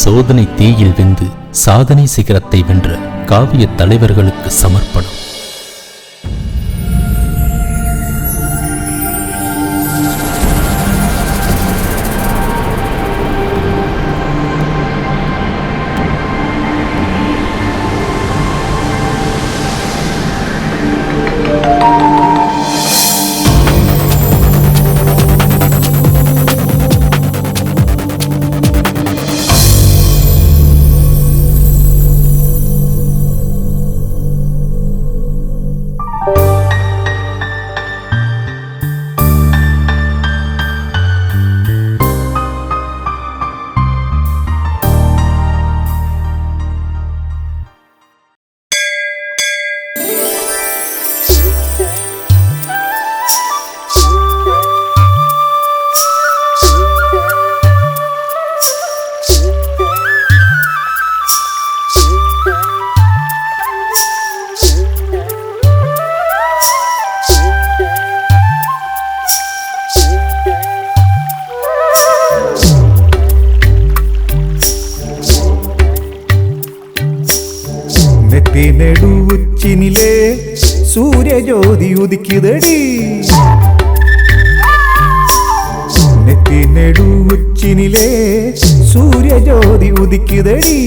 சோதனை தீயில் வெந்து சாதனை சிகரத்தை வென்ற காவிய தலைவர்களுக்கு சமர்ப்பணம். நெடு உச்சினிலே சூரிய ஜோதி உதிக்குதடி, நெத்தி நெடு உச்சினிலே சூரிய ஜோதி உதிக்குதடி,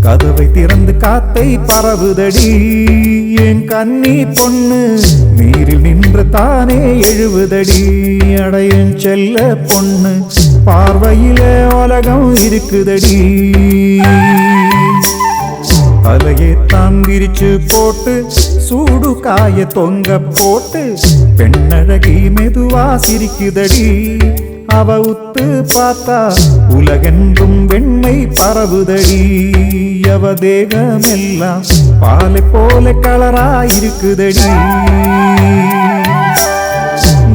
கதவை திறந்து காத்தை பரவுதடி, என் கன்னி பொண்ணு நீரில் நின்று தானே எழுவுதடி, அடையன் செல்ல பொண்ணு பார்வையில உலகம் இருக்குதடி, தலையை தாங்கிரிச்சு போட்டு சூடு காய தொங்க போட்டு பெண்ணழகி மெதுவா சிரிக்குதடி, அவ உத்து பார்த்தா உலகென்றும் வெண்மை பரவுதடி, அவ தேகமெல்லாம் பாலை போல கலராயிருக்குதடி,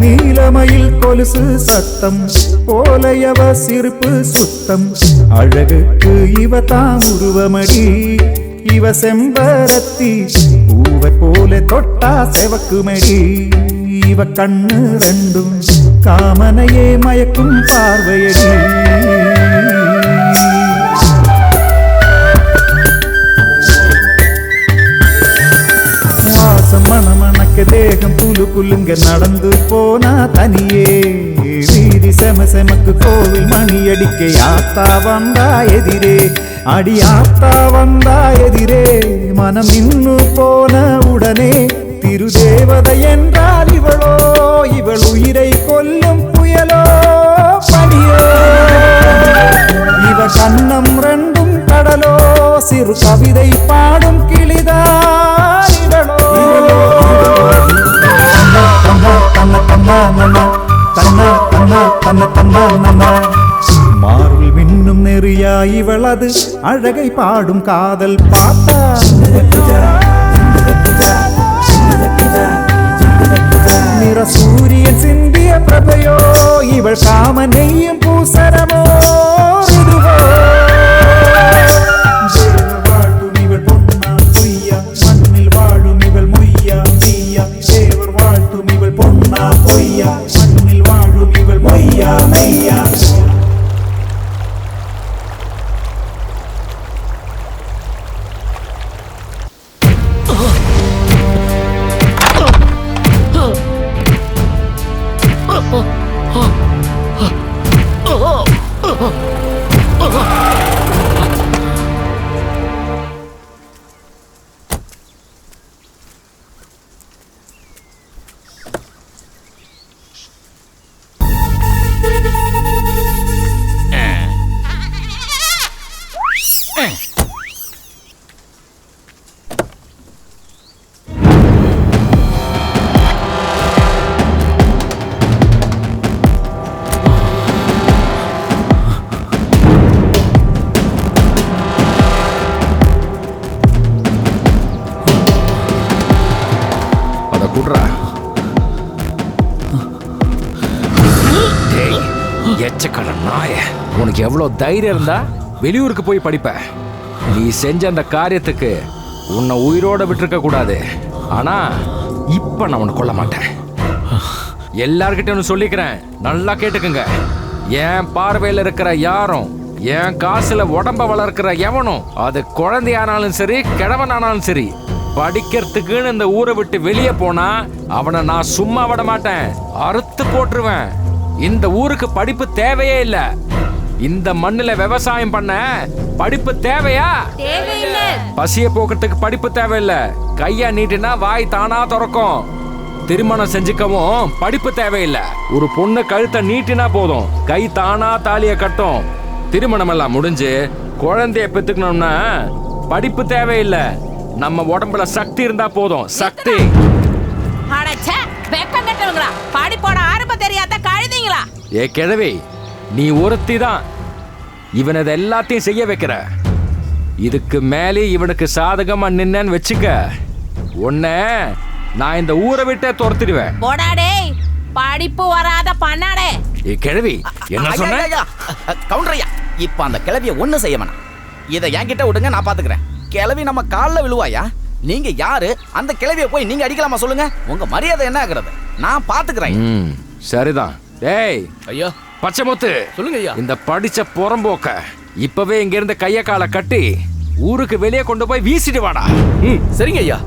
நீலமயில் கொலுசு சத்தம் போலையவ சிரிப்பு சுத்தம், அழகுக்கு இவ தான் உருவமடி, இவ செம்பரத்தி பூவை போல தொட்டா செவக்குமடி, இவ கண்ணு ரெண்டும் காமனையே மயக்கும் பார்வையடி, வாசம் மணமணக்க தேகம் புலு புல்லுங்க நடந்து போனா தனியே, வீதி செம செமக்கு கோவில் மணி அடிக்க யாத்தா வந்தா எதிரே, அடி ஆத்தா வந்தா எதிரே, மனம் நின்னு போன உடனே திருதேவதை என்றால் இவளோ, இவள் உயிரை கொல்லும் புயலோ பணியோ, இவ கண்ணம் ரெண்டும் கடலோ, சிறு கவிதை பாடும் கிளிதான் இவளோ, மார்பில் மின்னும் நெறியா இவளது அழகை பாடும் காதல் பாப்பா, நிற சூரியன் சிந்திய பிரபையோ, இவள் காம நெய்யும் பூசரமோ, வாழும் இவள் பொன்னா பொய்யா, மண்ணில் வாழும் இவள் மொய்யா மெய்யா, தேவர் வாழ்த்தும் இவள் பொன்னா பொய்யா, மண்ணில் வாழும் இவள் மொய்யா மெய்யா. உனக்கு எவ்வளவு தைரியம் இருந்தா வெளியூருக்கு போய் படிப்ப? நீ செஞ்ச அந்த காரியத்துக்கு உன்னை உயிரோட விட்டுருக்க கூடாது. ஆனா இப்ப நான் உன்னை கொல்ல மாட்டேன். எல்லார்கிட்ட ஒன்று சொல்லிக்கிறேன், நல்லா கேட்டுக்குங்க. என் பார்வையில் இருக்கிற யாரும், என் காசுல உடம்ப வளர்க்கிற எவனும், அது குழந்தையானாலும் சரி கிழவனானாலும் சரி, படிக்கிறதுக்குன்னு இந்த ஊரை விட்டு வெளியே போனா அவனை நான் சும்மா விட மாட்டேன், அறுத்து போட்டுருவேன். இந்த ஊருக்கு படிப்பு தேவையே இல்ல. இந்த மண்ணுல விவசாயம் பண்ண படிப்பு தேவையா? தேவையில்லை. பசிய போக்குறதுக்கு படிப்பு தேவையில்ல. கையா நீட்டினா வாய் தானா திறக்கும். திருமணம் செஞ்சுக்கவும் படிப்பு தேவையில்லை. ஒரு பொண்ணு கழுத்தை நீட்டினா போதும், கை தானா தாலிய கட்டும். திருமணம் எல்லாம் முடிஞ்சு குழந்தைய பெத்துக்கணும்னா படிப்பு தேவையில்லை. நம்ம உடம்புல சக்தி இருந்தா போதும். சக்தி. அடச்சே, வெக்கம் கட்டவங்களா, படிப்போட ஆரம்பம் தெரியாத கழுதிங்களா? ஏ கிழவி, நீ ஒருத்தி தான் இவன் இதை எல்லாத்தையும் செய்ய வைக்கிற. இதுக்கு மேலே இவனுக்கு சாதகமா நின்னு வச்சுக்க, உன்னை நான் இந்த ஊரை விட்டே துரத்திடுவேன். போடாடே, படிப்பு வராத பண்ணாடே. ஏ கிழவி, என்ன சொன்ன? கவுண்டர் ஐயா, இப்ப அந்த கிழவிய ஒண்ணு செய்ய வேணாம். இதை என்கிட்ட விடுங்க, நான் பாத்துக்கிறேன். கிழவி நம்ம காலில் விழுவாயா? நீங்க யாரு? அந்த கிழவிய போய் நீங்க அடிக்கலாமா சொல்லுங்க? உங்க மரியாதை என்ன ஆகுறது? நான் பாத்துக்கிறேன். சரிதான். டேய் ஐயா, பச்சை முத்து, சொல்லுங்க ஐயா. இந்த படிச்ச புறம்போக்க இப்பவே இங்க இருந்து கைய காலை கட்டி ஊருக்கு வெளியே கொண்டு போய் வீசிட்டு வாடா. சரிங்க ஐயா.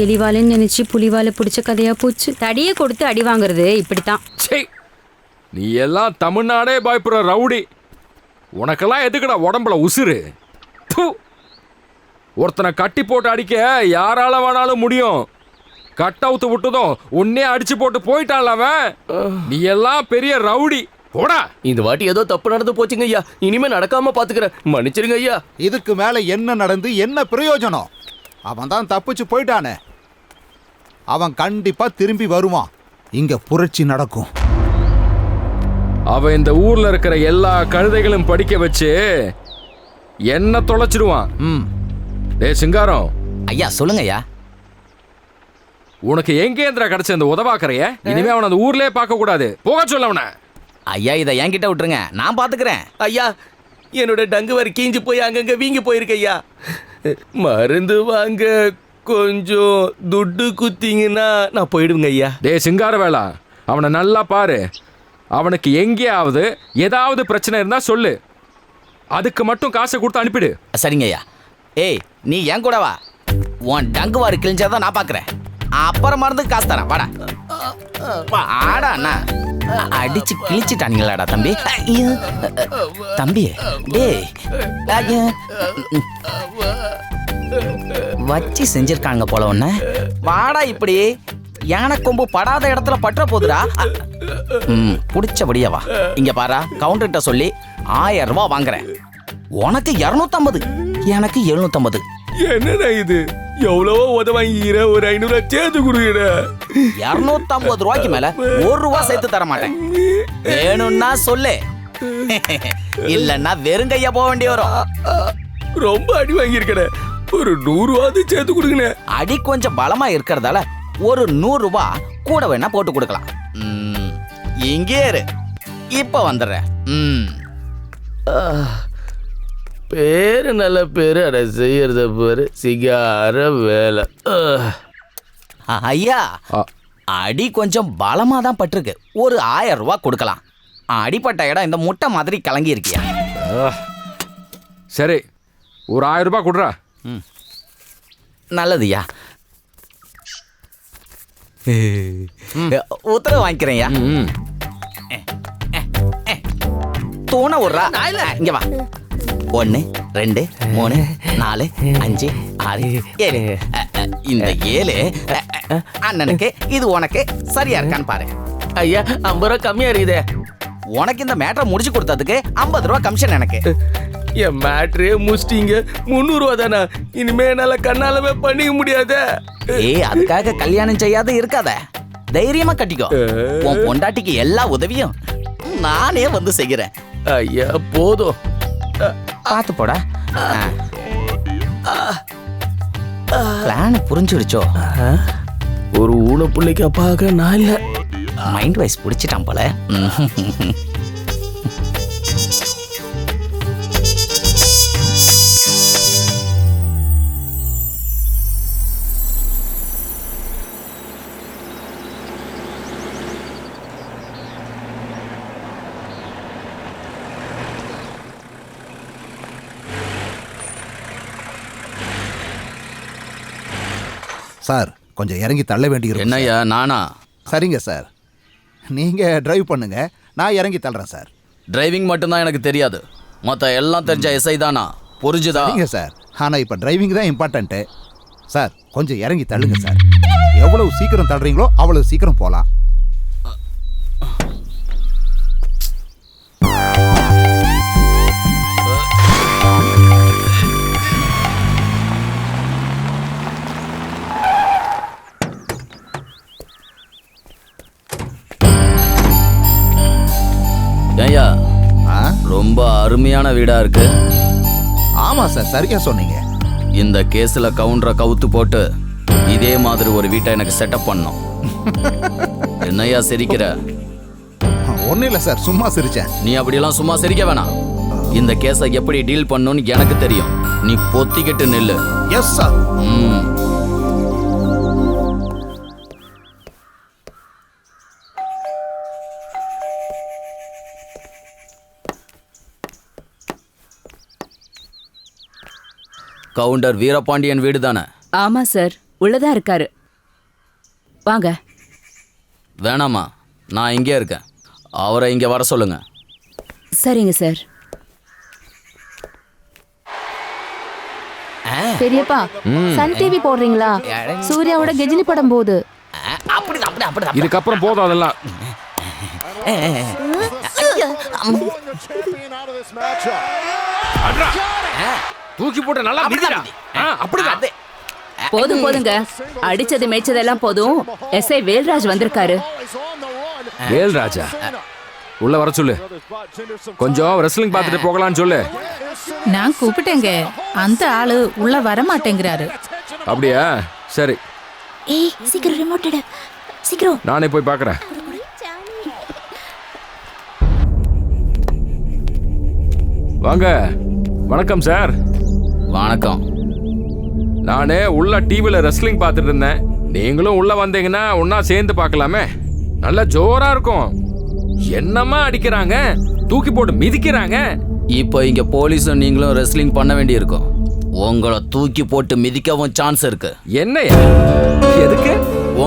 எலிவாலன்னு நினைச்சு புலிவால பிடிச்ச கதையா போச்சு. தடியை கொடுத்து அடி வாங்குறது இப்படித்தான். சே, நீ எல்லாம் தமிழ்நாடே பயப்படுற ரவுடி. உனக்கெல்லாம் எதுக்குடா உடம்புல உசுறு? து. ஒருத்தனை கட்டி போட்டு அடிக்க யாரால வேணாலும் முடியும். கட் அவுத்து விட்டதும் உன்னே அடிச்சு போட்டு போயிட்டான்ல அவன். நீ எல்லாம் பெரிய ரவுடி. போடா. இந்த வாட்டி ஏதோ தப்பு நடந்து போச்சுங்க ஐயா. இனிமே நடக்காம பாத்துக்கிறேன். மன்னிச்சிருங்க ஐயா. இதுக்கு மேல என்ன நடந்து என்ன பிரயோஜனம்? அவன் தான் தப்பிச்சு போயிட்டானே. அவன் கண்டிப்பா திரும்பி வருவான். இங்க புரட்சி நடக்கும். அவன் இந்த ஊர்ல இருக்கிற எல்லா கழுதைகளும் படிக்க வச்சு என்ன தொலைச்சிடுவான். டேய் சிங்காரம் ஐயா சொல்லுங்க ஐயா. உனக்கு எங்கேந்திரா கிடைச்ச இந்த உதவாக்கறைய? இனிமே அவன் அந்த ஊர்லயே பார்க்க கூடாது. போக சொல்ல அவனை. ஐயா இதை என்கிட்ட விட்டுருங்க, நான் பாத்துக்கிறேன். ஐயா, என்னோட டங்கு வர கீஞ்சு போய் அங்கங்க வீங்கி போயிருக்கு ஐயா. மருந்து வாங்க கொஞ்சம் துட்டு குத்திங்கன்னா நான் போயிடுங்க ஐயா. டேய் சிங்கார வேளா, அவனை நல்லா பாரு. அவனுக்கு எங்கேயாவது ஏதாவது பிரச்சனை இருந்தா சொல்லு. அதுக்கு மட்டும் காசை கொடுத்து அனுப்பிடு. சரிங்க ஐயா. ஏய், நீ என் கூட வா. உன் டங்கு வாரு கிழிஞ்சாதான் நான் பாக்குறேன். அப்புறம் மருந்து காசு தரேன். வாடா ஆடா அண்ணா. அடிச்சு கிழிச்சிட்டானுங்களாடா தம்பி. தம்பி டேய் வச்சு செஞ்சிருக்காங்க போல ஒண்ணு. வாடா இப்படி. யானை கொம்பு படாத இடத்துல பற்ற போதுடா. புடிச்சபடியா வா. இங்க பாரா, கவுண்டர்கிட்ட சொல்லி 1000 ரூபாய் வாங்குறேன். உனக்கு 250, எனக்கு 750. என்னடா இது? எவ்வளவோ உத வாங்கிக்கிற, ஒரு 500 சேர்த்து கொடுக்கிற. 250 ரூபாய்க்கு மேல 1 ரூபாய் சேர்த்து தர மாட்டேன். வேணும்னா சொல்லு, இல்லன்னா வெறுங்கையா போக வேண்டி வரும். ரொம்ப அடி வாங்கியிருக்கட, ஒரு 100 ரூபாய் சேர்த்து கொடுங்க. அடி கொஞ்சம் பலமா இருக்கிறதால ஒரு 100 ரூபாய் கூட வேணா போட்டு கொடுக்கலாம். இங்கே இரு, இப்ப வந்துடுறேன். பேரு நல்ல பேரு, அட செய்யறத பேரு சிகார வேலை. ஐயா, அடி கொஞ்சம் பலமா தான் பட்டிருக்கு. ஒரு 1000 ரூபாய் கொடுக்கலாம். அடிப்பட்ட இடம் இந்த முட்டை மாதிரி கலங்கி இருக்கியா? சரி, ஒரு 1000 ரூபாய் கொடுறா. நல்லதுயா, உத்தரவு வாங்கிக்கிறேன்யா. தூண விடுறா. இங்க வா. 1 2 3 4 5 6 7. இந்த 7 அண்ணனுக்கு, இது உனக்கு சரியா இருக்கான்னு பாரு. ஐயா, 50 ரூபா கம்மியா இருக்குதே. உனக்கு இந்த மேட்டரை முடிச்சு கொடுத்ததுக்கு 50 ரூபா கமிஷன் எனக்கு. என் மேட்ரே முடிச்சிட்டீங்க. 300 ரூபா தானே. இனிமே என்னால கண்ணாலவே பண்ணிக்க முடியாத. அதுக்காக கல்யாணம் செய்யாத இருக்காத. தைரியமா கட்டிக்கோ. உன் பொண்டாட்டிக்கு எல்லா உதவியும் நானே வந்து செய்கிறேன். ஐயா போதும். பார்த்து போடா. பிளான் புரிஞ்சுடுச்சோ? ஒரு ஊன பிள்ளைக்கு அப்பாக நான் இல்ல. மைண்ட் வைஸ் பிடிச்சிட்டான் போல. கொஞ்சம் இறங்கி தள்ள வேண்டியிருக்கு. என்னய்யா நானா? சரிங்க சார், நீங்கள் டிரைவ் பண்ணுங்க, நான் இறங்கி தள்ளுறேன் சார். டிரைவிங் மட்டும்தான் எனக்கு தெரியாது, மற்ற எல்லாம் தெரிஞ்ச எஸ்ஐ தானா, புரிஞ்சுதா? சரிங்க சார், ஆனால் இப்போ டிரைவிங் தான் இம்பார்ட்டண்ட்டு. சார் கொஞ்சம் இறங்கி தள்ளுங்க சார். எவ்வளவு சீக்கிரம் தள்ளுறீங்களோ அவ்வளவு சீக்கிரம் போகலாம். ஏய்யா, ஆ ரொம்ப அருமையான வீடா இருக்கு. ஆமாம் சார், சரியா சொன்னீங்க. இந்த கேஸ்ல கவுண்டரை கவுத்து போட்டு இதே மாதிரி ஒரு வீட்டை எனக்கு செட்டப் பண்ணோம். என்னய்யா சிரிக்கிற? ஒன்றும் இல்லை சார், சும்மா சிரிச்சேன். நீ அப்படியெல்லாம் சும்மா சிரிக்க வேணாம். இந்த கேஸை எப்படி டீல் பண்ணணும்னு எனக்கு தெரியும். நீ பொத்திக்கிட்டு நில்லு. Yes sir. ம். கவுண்டர் வீரபாண்டியன் வீடு தானே? ஆமா சார், உள்ளதா இருக்காரு. வாங்க. வேணாமா, நான் இங்கே இருக்கேன். அவரை இங்கே வர சொல்லுங்க. சரிங்க சார். பெரியப்பா, சன் டிவி போடுறீங்களா? சூர்யாவோட கெஜினி படம் போகுது. இதுக்கப்புறம் போதும் அதெல்லாம். தூக்கி போட்டு நல்லா மிதிடா. அப்படிதான். போதும் போதுங்க, அடிச்சது மேய்ச்சதெல்லாம் போதும். எஸ்ஐ வேல்ராஜ் வந்திருக்காரு. வேல்ராஜா, உள்ள வர சொல்லு. கொஞ்சம் ரெஸ்லிங் பார்த்துட்டு போகலான்னு சொல்லு. நான் கூப்பிட்டேங்க, அந்த ஆளு உள்ள வர மாட்டேங்கிறாரு. அப்படியா? சரி, ஏய் சீக்கிரம் ரிமோட் எடு, சீக்கிரம். நானே போய் பார்க்குறேன். வாங்க. வணக்கம் சார். வணக்கம். நானே உள்ள டிவியில் ரெஸ்லிங் பார்த்துட்டு இருந்தேன். நீங்களும் உள்ள வந்தீங்கன்னா ஒன்னா சேர்ந்து பார்க்கலாமே. நல்ல ஜோரா இருக்கும். என்னமா அடிக்கிறாங்க, தூக்கி போட்டு மிதிக்கிறாங்க. இப்போ இங்க போலீஸும் நீங்களும் ரெஸ்லிங் பண்ண வேண்டியிருக்கும். உங்களை தூக்கி போட்டு மிதிக்கவும் சான்ஸ் இருக்கு. என்னையா? எதுக்கு?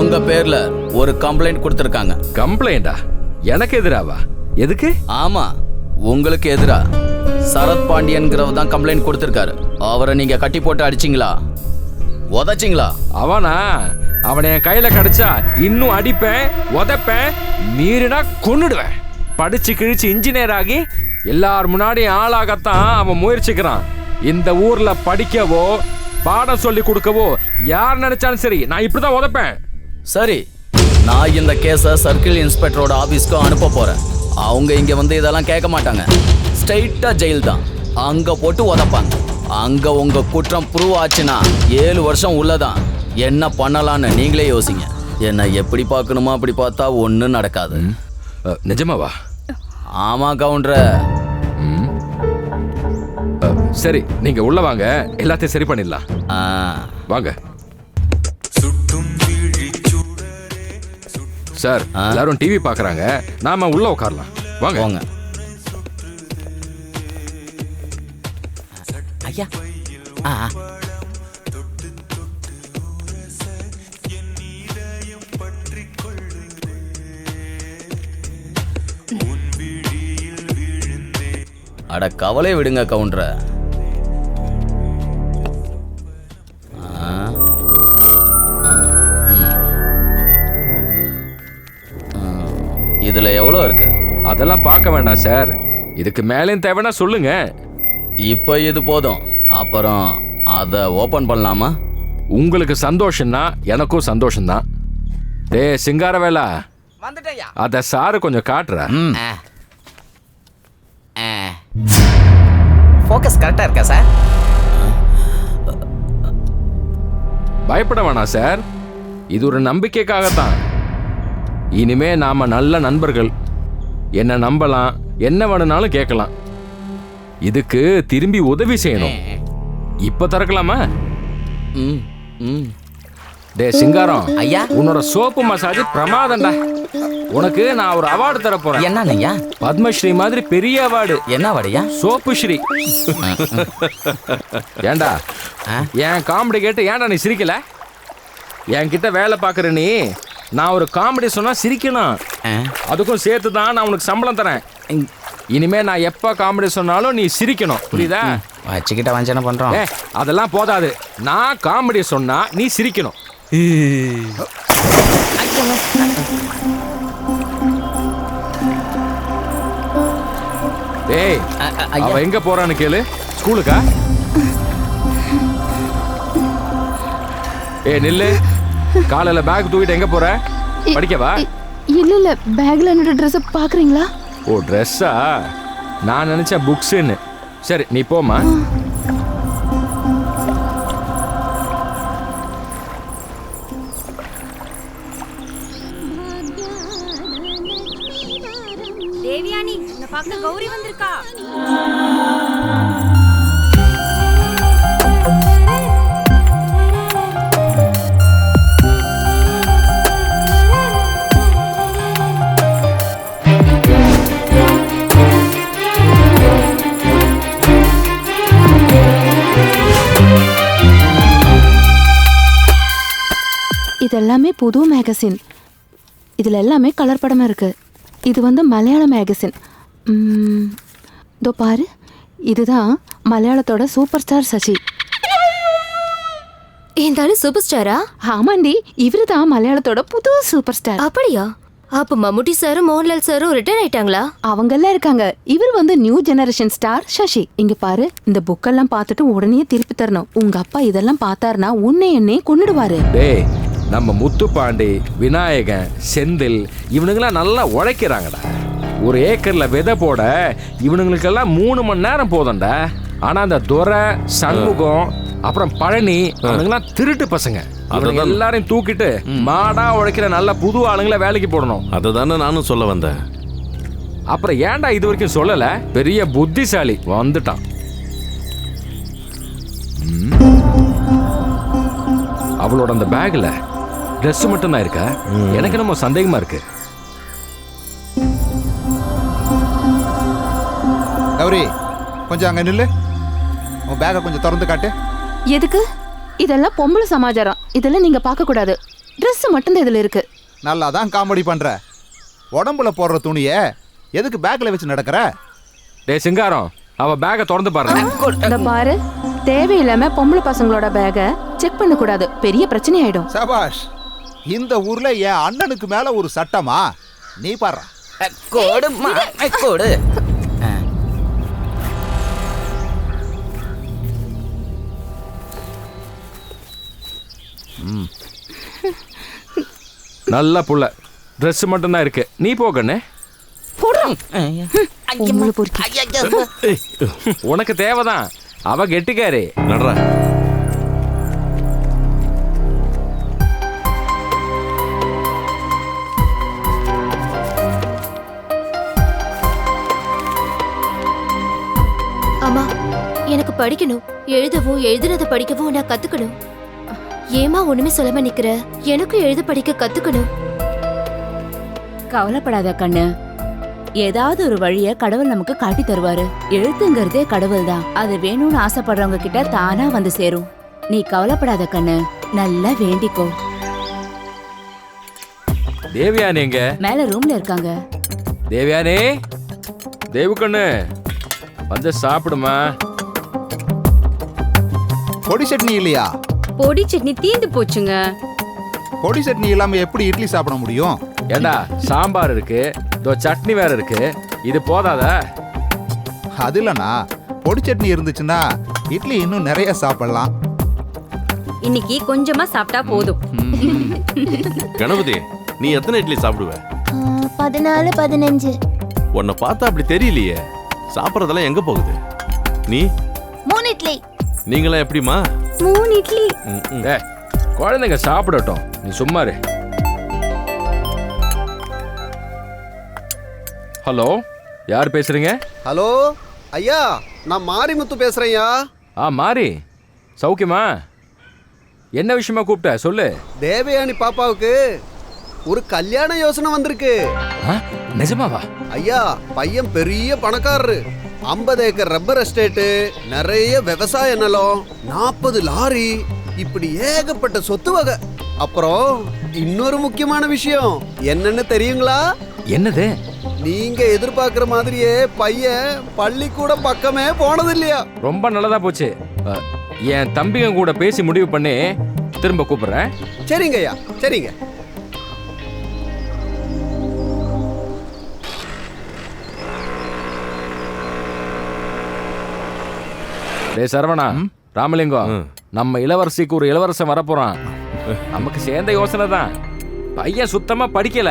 உங்க பேர்ல ஒரு கம்ப்ளைண்ட் கொடுத்துருக்காங்க. கம்ப்ளைண்டா? எனக்கு எதிராவா? எதுக்கு? ஆமா, உங்களுக்கு எதிரா சரத் பாண்டியன்கிறவர் தான் கம்ப்ளைண்ட் கொடுத்துருக்காரு. அவரை நீங்க கட்டி போட்டு அடிச்சிங்களா, உதச்சிங்களா? அவனா? அவனை என் கையில கிடைச்சா இன்னும் அடிப்பேன், உதைப்பேன், மீறினா கொன்னுடுவேன். படிச்சு கிழிச்சு இன்ஜினியர் ஆகி எல்லார் முன்னாடியும் ஆளாகத்தான் அவன் முயற்சிக்கிறான். இந்த ஊர்ல படிக்கவோ பாடம் சொல்லி கொடுக்கவோ யார் நினைச்சாலும் சரி, நான் இப்படிதான் உதைப்பேன். சரி, நான் இந்த கேஸை சர்க்கிள் இன்ஸ்பெக்டரோட ஆபீஸ்க்கு அனுப்ப போறேன். அவங்க இங்க வந்து இதெல்லாம் கேட்க மாட்டாங்க. ஸ்ட்ரைட்டா ஜெயில் தான், அங்க போட்டு உதப்பாங்க. அங்க உங்க குற்றம் ப்ரூவ் ஆச்சுன்னா 7 வருஷம் உள்ளதான். என்ன பண்ணலான்னு நீங்களே யோசிங்க. என்ன எப்படி பார்க்கணுமா அப்படி பார்த்தா ஒன்றும் நடக்காது. நிஜமாவா? ஆமா கவுண்டர. சரி, நீங்க உள்ள வாங்க, எல்லாத்தையும் சரி பண்ணிடலாம். வாங்க சார். எல்லாரும் டிவி பார்க்கறாங்க, நாம உள்ள உட்காரலாம். வாங்க வாங்க. ஐயா, அட கவலை விடுங்க கவுண்டர. இதுல எவ்வளோ இருக்கு? அதெல்லாம் பார்க்க வேண்டாம் சார், இதுக்கு மேலேயும் தேவைன்னா சொல்லுங்க. இப்போ இது போதும், அப்புறம் அதை ஓபன் பண்ணலாமா? உங்களுக்கு சந்தோஷம்னா எனக்கும் சந்தோஷம்தான். டே சிங்காரவேலா, அத சாரு கொஞ்சம் காட்டுற. ஃபோக்கஸ் கரெக்டா இருக்கா சார்? பயப்பட வேணாம் சார், இது ஒரு நம்பிக்கைக்காகத்தான். இனிமே நாம நல்ல நண்பர்கள். என்ன நம்பலாம், என்ன வேணும்னாலும் கேட்கலாம். இதுக்கு திரும்பி உதவி செய்யணும். இப்ப திறக்கலாமா? டே சிங்காரம் ஐயா, உன்னோட சோப்பு மசாஜ் பிரமாதம்டா. உனக்கு நான் ஒரு அவார்டு தர போறேன். என்னங்கய்யா? பத்மஸ்ரீ மாதிரி பெரிய அவார்டு. என்ன அவார்டுயா? சோப்பு ஸ்ரீ. ஏண்டா என் காமெடி கேட்டு ஏன்டா நீ சிரிக்கல? என்கிட்ட வேலை பார்க்குற நீ நான் ஒரு காமெடி சொன்னா சிரிக்கணும். அதுக்கும் சேர்த்து தான் நான் உனக்கு சம்பளம் தரேன். இனிமே நான் எப்போ காமெடி சொன்னாலும் நீ சிரிக்கணும், புரியுதா? வச்சுக்கிட்ட வஞ்சனை பண்றோம். அதெல்லாம் போதாது, நான் காமெடி சொன்னா நீ சிரிக்கணும். ஏய், அவ எங்க போறான்னு கேளு. ஸ்கூலுக்கா? ஏய் நில்லு, காலையில பேக் தூக்கிட்டு எங்க போற? படிக்கவா? இல்ல பேக்ல என்னோட ட்ரெஸ் பாக்குறீங்களா? ஓ ட்ரெஸ்ஸா? நான் நினைச்சேன் புக்ஸ்ன்னு. சரி நீ போமா. தேவியானி, இந்த பக்கம் கௌரி வந்திருக்கா. இதெல்லாமே புது மேகசின். இதுல எல்லாமே கலர் படமா இருக்கு. இது வந்து மலையாள மேகசின். இதோ பாரு, இதுதான் மலையாளத்தோட சூப்பர் ஸ்டார் சசி. இருந்தாலும் சூப்பர் ஸ்டாரா? ஆமாண்டி, இவரு தான் மலையாளத்தோட புது சூப்பர் ஸ்டார். அப்படியா? அப்ப மம்முட்டி சாரும் மோகன்லால் சாரும் ரிட்டர்ன் ஆயிட்டாங்களா? அவங்க எல்லாம் இருக்காங்க. இவர் வந்து நியூ ஜெனரேஷன் ஸ்டார் சசி. இங்க பாரு, இந்த புக்கெல்லாம் பார்த்துட்டு உடனே திருப்பி தரணும். உங்க அப்பா இதெல்லாம் பார்த்தாருன்னா உன்னை என்னையே கொன்னுடுவாரு. டேய், நம்ம முத்துப்பாண்டி, விநாயகன், செந்தில் இவனுங்கெல்லாம் நல்லா உழைக்கிறாங்கடா. ஒரு ஏக்கர்ல விதை போட இவனுங்களுக்கெல்லாம் 3 மணி நேரம் போதும்டா. ஆனா அந்த துரை, சண்முகம், அப்புறம் பழனி அவனுங்கெல்லாம் திருட்டு பசங்க. அவங்க எல்லாரையும் தூக்கிட்டு மாடா உழைக்கிற நல்ல புது ஆளுங்களை வேலைக்கு போடணும். அததானே நானும் சொல்ல வந்தேன். அப்புறம் ஏன்டா இது வரைக்கும் சொல்லல? பெரிய புத்திசாலி வந்துட்டான். அவளோட அந்த பேக்ல ட்ரெஸ் மட்டும் தான் இருக்கா? எனக்கு நம்ம சந்தேகமா இருக்கு. கௌரி, கொஞ்சம் அங்க நில்லு. உன் பேக்கை கொஞ்சம் திறந்து காட்டு. எதுக்கு? இதெல்லாம் பொம்பளை சமாச்சாரம். இதெல்லாம் நீங்க பார்க்க கூடாது. ட்ரெஸ் மட்டும்தான் இதுல இருக்கு. நல்லா தான் காமெடி பண்ற. உடம்புல போடுற துணியை எதுக்கு பேக்ல வச்சு நடக்கிற? டேய் சிங்காரம், அவ பேக்கை திறந்து பாரு. இந்த பாரு, தேவையில்லாம பொம்பளை பசங்களோட பேக்கை செக் பண்ண கூடாது. பெரிய பிரச்சனை ஆயிடும். சபாஷ். இந்த ஊர்ல என் அண்ணனுக்கு மேல ஒரு சட்டமா? நீ பாரு. கோடுமா கோடு. நல்ல புள்ள. ட்ரெஸ் மட்டும் தான் இருக்கு. நீ போகண்ணே. உனக்கு தேவைதான். அவ கெட்டிக்காரு. நடரா. அம்மா, எனக்கு படிக்கணும். எழுதவும் எழுதுனதை படிக்கவும் நான் கத்துக்கணும். ஏமா ஒண்ணுமே சொல்லாம நிக்கிற? எனக்கும் எழுத படிக்க கத்துக்கணும். கவலைப்படாத கண்ணு, ஏதாவது ஒரு வழிய கடவுள் நமக்கு காட்டி தருவாரு. எழுத்துங்கிறதே கடவுள் தான். அது வேணும்னு ஆசைப்படுறவங்க கிட்ட தானா வந்து சேரும். நீ கவலைப்படாத கண்ணு, நல்லா வேண்டிக்கோ. தேவியானி எங்க? மேல ரூம்ல இருக்காங்க. தேவியானி, தேவு கண்ணு வந்து சாப்பிடுமா. பொடி சட்னி இல்லையா? பொடி சட்னி தீந்து போச்சுங்க. பொடி சட்னி இல்லாம எப்படி இட்லி சாப்பிட முடியும்? ஏண்டா, சாம்பார் இருக்கு, சட்னி வேற இருக்கு. இது போதாதா? அது இல்லண்ணா, பொடி சட்னி இருந்துச்சுன்னா இட்லி இன்னும் நிறைய சாப்பிடலாம். இன்னைக்கு கொஞ்சமா சாப்பிட்டா போதும். கணபதி, நீ எத்தனை இட்லி சாப்பிடுவ? 14, 15. உன்னை பார்த்தா அப்படி தெரியலையே. சாப்பிட்றதெல்லாம் எங்க போகுது? நீ 3 இட்லி. நீங்களாம் எப்படிமா? 3 இட்லி. குழந்தைங்க சாப்பிடட்டும், நீ சும்மா இரு. ஹலோ, யார் பேசுறீங்க? ஹலோ ஐயா, நான் மாரிமுத்து பேசுறேன்யா. மாரி, சௌக்கியமா? என்ன விஷயமா கூப்பிட்ட சொல்லு. தேவயானி பாப்பாவுக்கு ஒரு கல்யாண யோசனை வந்திருக்கு. நிஜமாவா? ஐயா, பையன் பெரிய பணக்காரரு. 50 ஏக்கர் ரப்பர் எஸ்டேட்டு, நிறைய விவசாய நிலம், 40 லாரி, இப்படி ஏகப்பட்ட சொத்து வகை. அப்புறம் இன்னொரு முக்கியமான விஷயம் என்னன்னு தெரியுங்களா? என்னது? நீங்க எதிர்பார்க்கிற மாதிரியே பையன் பள்ளிக்கூடம் பக்கமே போனது இல்லையா? ரொம்ப நல்லதா போச்சு. என் தம்பிங்க கூட பேசி முடிவு பண்ணி திரும்ப கூப்பிடுறேன். சரிங்க ஐயா, சரிங்க. டேய் சரவணா, ராமலிங்கம், நம்ம இளவரசிக்கு ஒரு இளவரசன் வரப்போறான். நமக்கு சேர்ந்த யோசனை தான். பையன் சுத்தமா படிக்கல,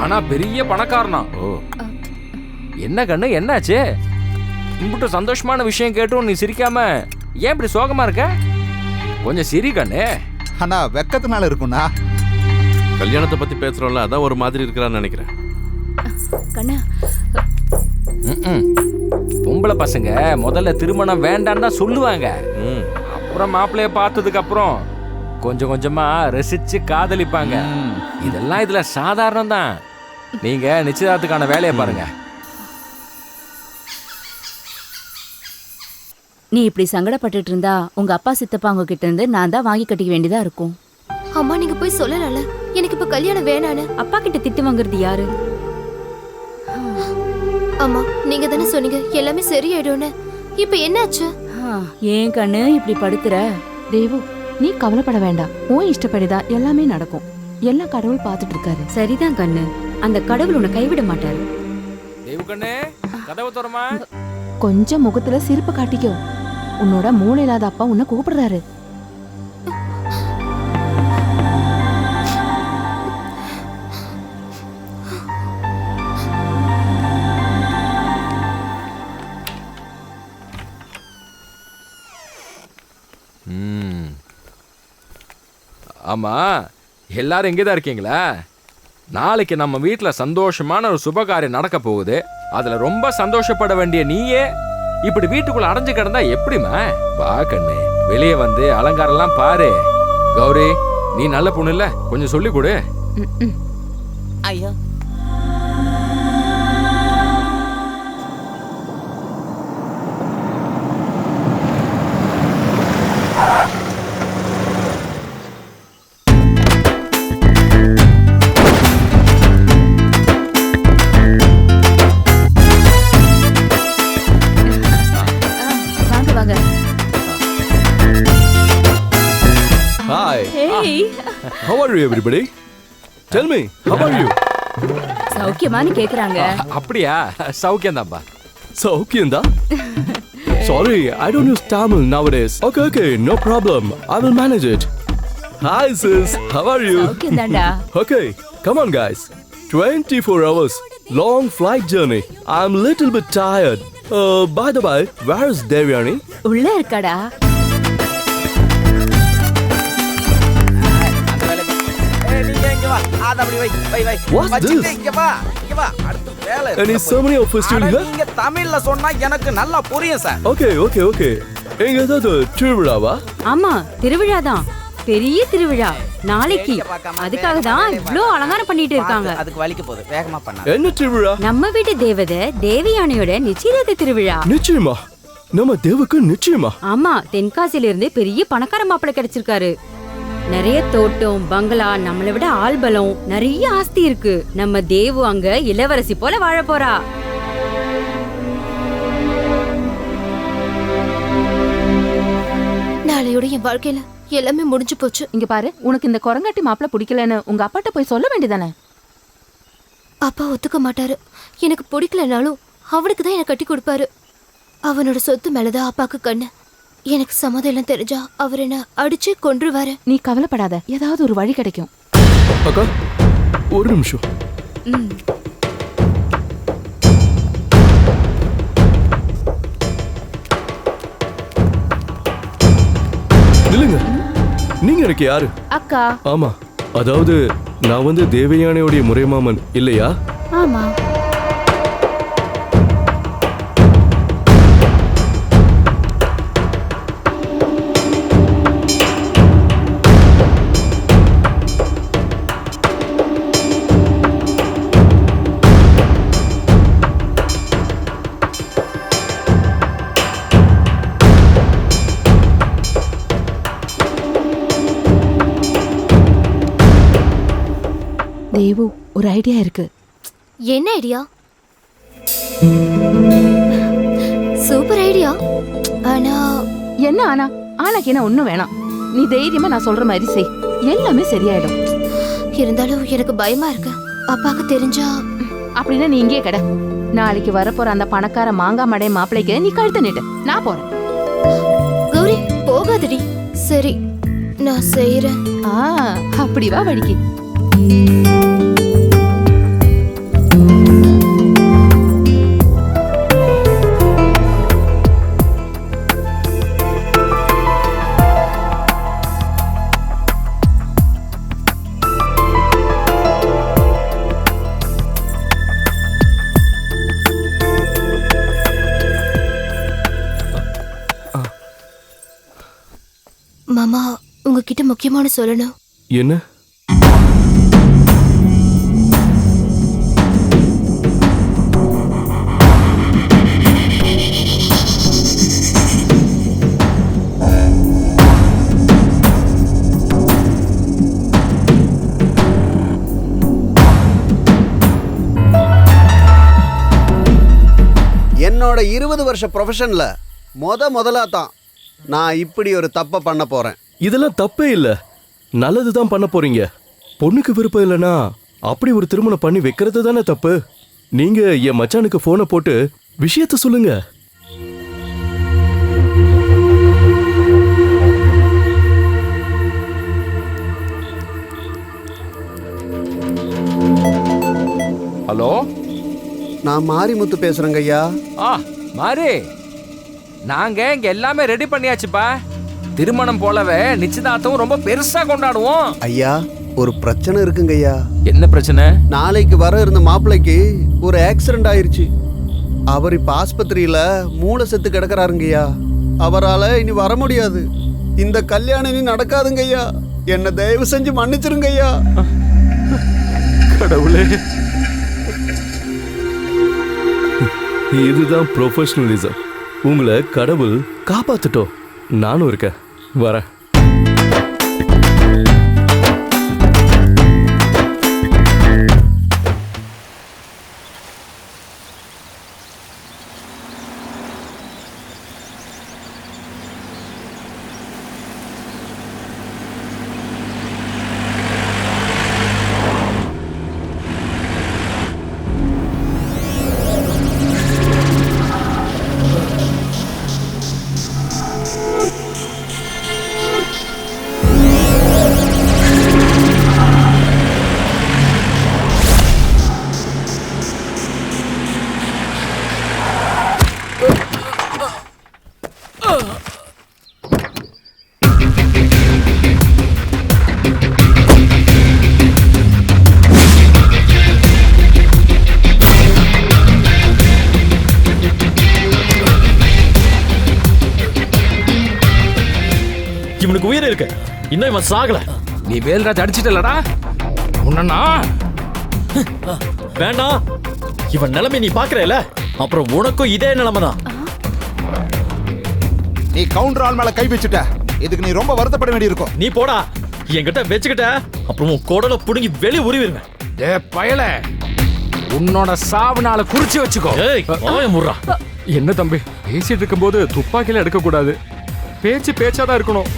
ஆனா பெரிய பணக்காரனா. என்ன கண்ணு, என்னாச்சு? இம்புட்டு சந்தோஷமான விஷயம் கேட்டும் நீ சிரிக்காம ஏன் இப்படி சோகமா இருக்க? கொஞ்சம் சிரி கண்ணு. அண்ணா வெக்கத்தினால இருக்குண்ணா. கல்யாணத்தை பத்தி பேசுறோம்ல, அதான் ஒரு மாதிரி இருக்கிறான்னு நினைக்கிறேன். கண்ணா, பொம்பளை பசங்க முதல்ல திருமணம் வேண்டான்னு தான் சொல்லுவாங்க. அப்புறம் மாப்பிள்ளைய பார்த்ததுக்கு அப்புறம் கொஞ்சம் கொஞ்சமா ரசிச்சு காதலிப்பாங்க. இதெல்லாம் இதுல சாதாரணம் தான். நீங்க நிச்சயதார்த்தத்துக்கான வேலையை பாருங்க. நீ இப்படி சங்கடப்பட்டுட்டு இருந்தா உங்க அப்பா சித்தப்பாங்க கிட்ட இருந்து நான் தான் வாங்கி கட்டிக்க வேண்டியதா இருக்கும். அம்மா நீங்க போய் சொல்லலாம்ல, எனக்கு இப்ப கல்யாணம் வேணான்னு. அப்பா கிட்ட திட்டு வாங்குறது யாரு? அம்மா நீங்க தானே சொன்னீங்க எல்லாமே சரியாயிடும்னு. இப்ப என்னாச்சு? ஏன் கண்ணு இப்படி படுத்துற? தேவு, நீ கவலைப்பட வேண்டாம். உன் இஷ்டப்படிதான் எல்லாமே நடக்கும். எல்லாம் கடவுள் பார்த்துட்டு இருக்காரு. சரிதான் கண்ணு, அந்த கடவுள் உன்னை கைவிட மாட்டாரு. தேவு கண்ணு, கதவு திறமா. கொஞ்சம் முகத்துல சிரிப்பு காட்டிக்கோ. உன்னோட மூளை இல்லாத அப்பா உன்னை கூப்பிடுறாரு. ஆமா, எல்லாரும் இங்கேதான் இருக்கீங்களா? நாளைக்கு நம்ம வீட்டுல சந்தோஷமான ஒரு சுபகாரியம் நடக்க போகுது. அதுல ரொம்ப சந்தோஷப்பட வேண்டிய நீயே இப்படி வீட்டுக்குள்ள அடைஞ்சு கிடந்தா எப்படிமா? வா கண்ணு, வெளியே வந்து அலங்காரம் எல்லாம் பாரு. கௌரி, நீ நல்ல பொண்ணு இல்ல, கொஞ்சம் சொல்லி கொடு. ஐயோ, வாங்க வாங்க. Hi. Hey. How are you everybody? Tell me, how are you? சௌக்கியமான்னு கேக்குறாங்க. அப்படியா? சௌக்கியம் தான்ப்பா. சௌக்கியம் தான்? Sorry, I don't use Tamil nowadays. Okay, no problem. I will manage it. Hi sis, how are you? சௌக்கியம் தான்டா. Okay, come on guys. 24 hours, long flight journey. I'm little bit tired. By the way, where is Devyani? உள்ள இருக்காடா. What's this? Any ceremony or festival here? நீங்க தமிழ்ல சொன்னா எனக்கு நல்லா புரியும் சார். Okay. எங்க ஏதாவது திருவிழாவா? ஆமா, திருவிழா தான். பெரிய திருவிழா நாளைக்கு. அதுக்காக தான் இவ்ளோ அலங்காரம் பண்ணிட்டு இருக்காங்க. அதுக்கு வலிக்க போகுது, வேகமா பண்ணா. என்ன திருவிழா? நம்ம வீட்டு தேவதை தேவயானையோட நிச்சயதார்த்த திருவிழா. நிச்சயமா? நம்ம தேவுக்கு நிச்சயமா? ஆமா, தென்காசில இருந்து பெரிய பணக்கார மாப்பிள்ளை கிடைச்சிருக்காரு. நிறைய தோட்டம், பங்களா, நம்மளை விட ஆள்பலம், நிறைய ஆஸ்தி இருக்கு. நம்ம தேவு அங்க இளவரசி போல வாழ போறா. நாளையோட என் வாழ்க்கையில எல்லாமே முடிஞ்சு போச்சு. இங்க பாரு, உனக்கு இந்த குரங்காட்டி மாப்பிள்ள பிடிக்கலன்னு உங்க அப்பாட்ட போய் சொல்ல வேண்டியதானே? அப்பா ஒத்துக்க மாட்டாரு. எனக்கு பிடிக்கலனாலும் அவனுக்கு தான் எனக்கு கட்டி கொடுப்பாரு. அவனோட சொத்து மேலதான் அப்பாக்கு கண்ணு. எனக்கு சம்மதம் தெரிஞ்சா அவர் என்ன அடிச்சு கொன்றுவாரு. நீ கவலைப்படாத, ஏதாவது ஒரு வழி கிடைக்கும். அக்கா, ஒரு நிமிஷம். நில்லுங்க. நீங்க எனக்கு யாரு? அக்கா. ஆமா, அதாவது நான் வந்து தேவயானையோடைய முறைமாமன் இல்லையா? ஆமா. தேவு, ஒரு ஐடியா இருக்கு. என்ன ஐடியா? Super idea. ஆனா என்ன ஆனா? ஆனாக்கு என்ன ஒண்ணும் வேணாம். நீ தைரியமா நான் சொல்ற மாதிரி செய், எல்லாமே சரியாயிடும். இருந்தாலும் எனக்கு பயமா இருக்கு. அப்பாக்கு தெரிஞ்சா? அப்படின்னா நீ இங்கே கிட. நாளைக்கு வரப்போற அந்த பணக்கார மாங்காய் மடை மாப்பிளைக்கு நீ கழுத்து நீட்டு, நான் போறேன். கௌரி போகாதடி. சரி நான் செய்யறேன். அப்படி வா வழிக்கு. மாமா உங்ககிட்ட முக்கியமான சொல்லணும். என்ன? என்னோட 20 வருஷ ப்ரொஃபஷன்ல முதலா தான் நான் இப்படி ஒரு தப்பை பண்ண போறேன். இதெல்லாம் தப்பே இல்ல, நல்லதுதான் பண்ண போறீங்க. பொண்ணுக்கு விருப்பம் இல்லைன்னா அப்படி ஒரு திருமணம் பண்ணி வைக்கிறது தானே தப்பு. நீங்க என் மச்சானுக்கு போனை போட்டு விஷயத்த சொல்லுங்க. ஹலோ, நான் மாரிமுத்து பேசுறேங்க ஐயா. மாரி, நாங்க இங்க எல்லாமே ரெடி பண்ணியாச்சுப்பா. திருமணம் போலவே நிச்சயதார்த்தம் ரொம்ப பெருசா கொண்டாடுவோம். ஐயா, ஒரு பிரச்சனை இருக்குங்க ஐயா. என்ன பிரச்சனை? நாளைக்கு வர இருந்த மாப்பிள்ளைக்கு ஒரு ஆக்சிடென்ட் ஆயிருச்சு. அவர் இப்ப ஆஸ்பத்திரியில மூளை செத்து கிடக்குறாருங்க ஐயா. அவரால இனி வர முடியாது. இந்த கல்யாணம் இனி நடக்காதுங்க ஐயா. என்ன தயவு செஞ்சு மன்னிச்சிருங்க ஐயா. கடவுளே, இதுதான் ப்ரொஃபஷனலிசம். உங்களை கடவுள் காப்பாத்துட்டோம். நானும் இருக்கேன், வரேன். இவனுக்கு உயிர் இருக்கு, இன்னும் இவன் சாகல. நீ வேல்ராஜ் அடிச்சிட்டலடா உன்னா. வேண்டாம், இவன் நிலைமை நீ பாக்குறல, அப்புறம் உனக்கும் இதே நிலைமை தான். நீ கவுண்டர் ஆள் மேல கை வச்சுட்ட, இதுக்கு நீ ரொம்ப வருத்தப்பட வேண்டியிருக்கும். நீ போடா, என்கிட்ட வச்சுக்கிட்ட அப்புறம் உன் குடலை புடுங்கி வெளியே உருவிடுவேன். ஏ பயல, உன்னோட சாவுனால குறிச்சு வச்சுக்கோ. முறா. என்ன தம்பி, பேசிட்டு இருக்கும்போது துப்பாக்கியில எடுக்க கூடாது. பேச்சு பேச்சாதான் இருக்கணும்.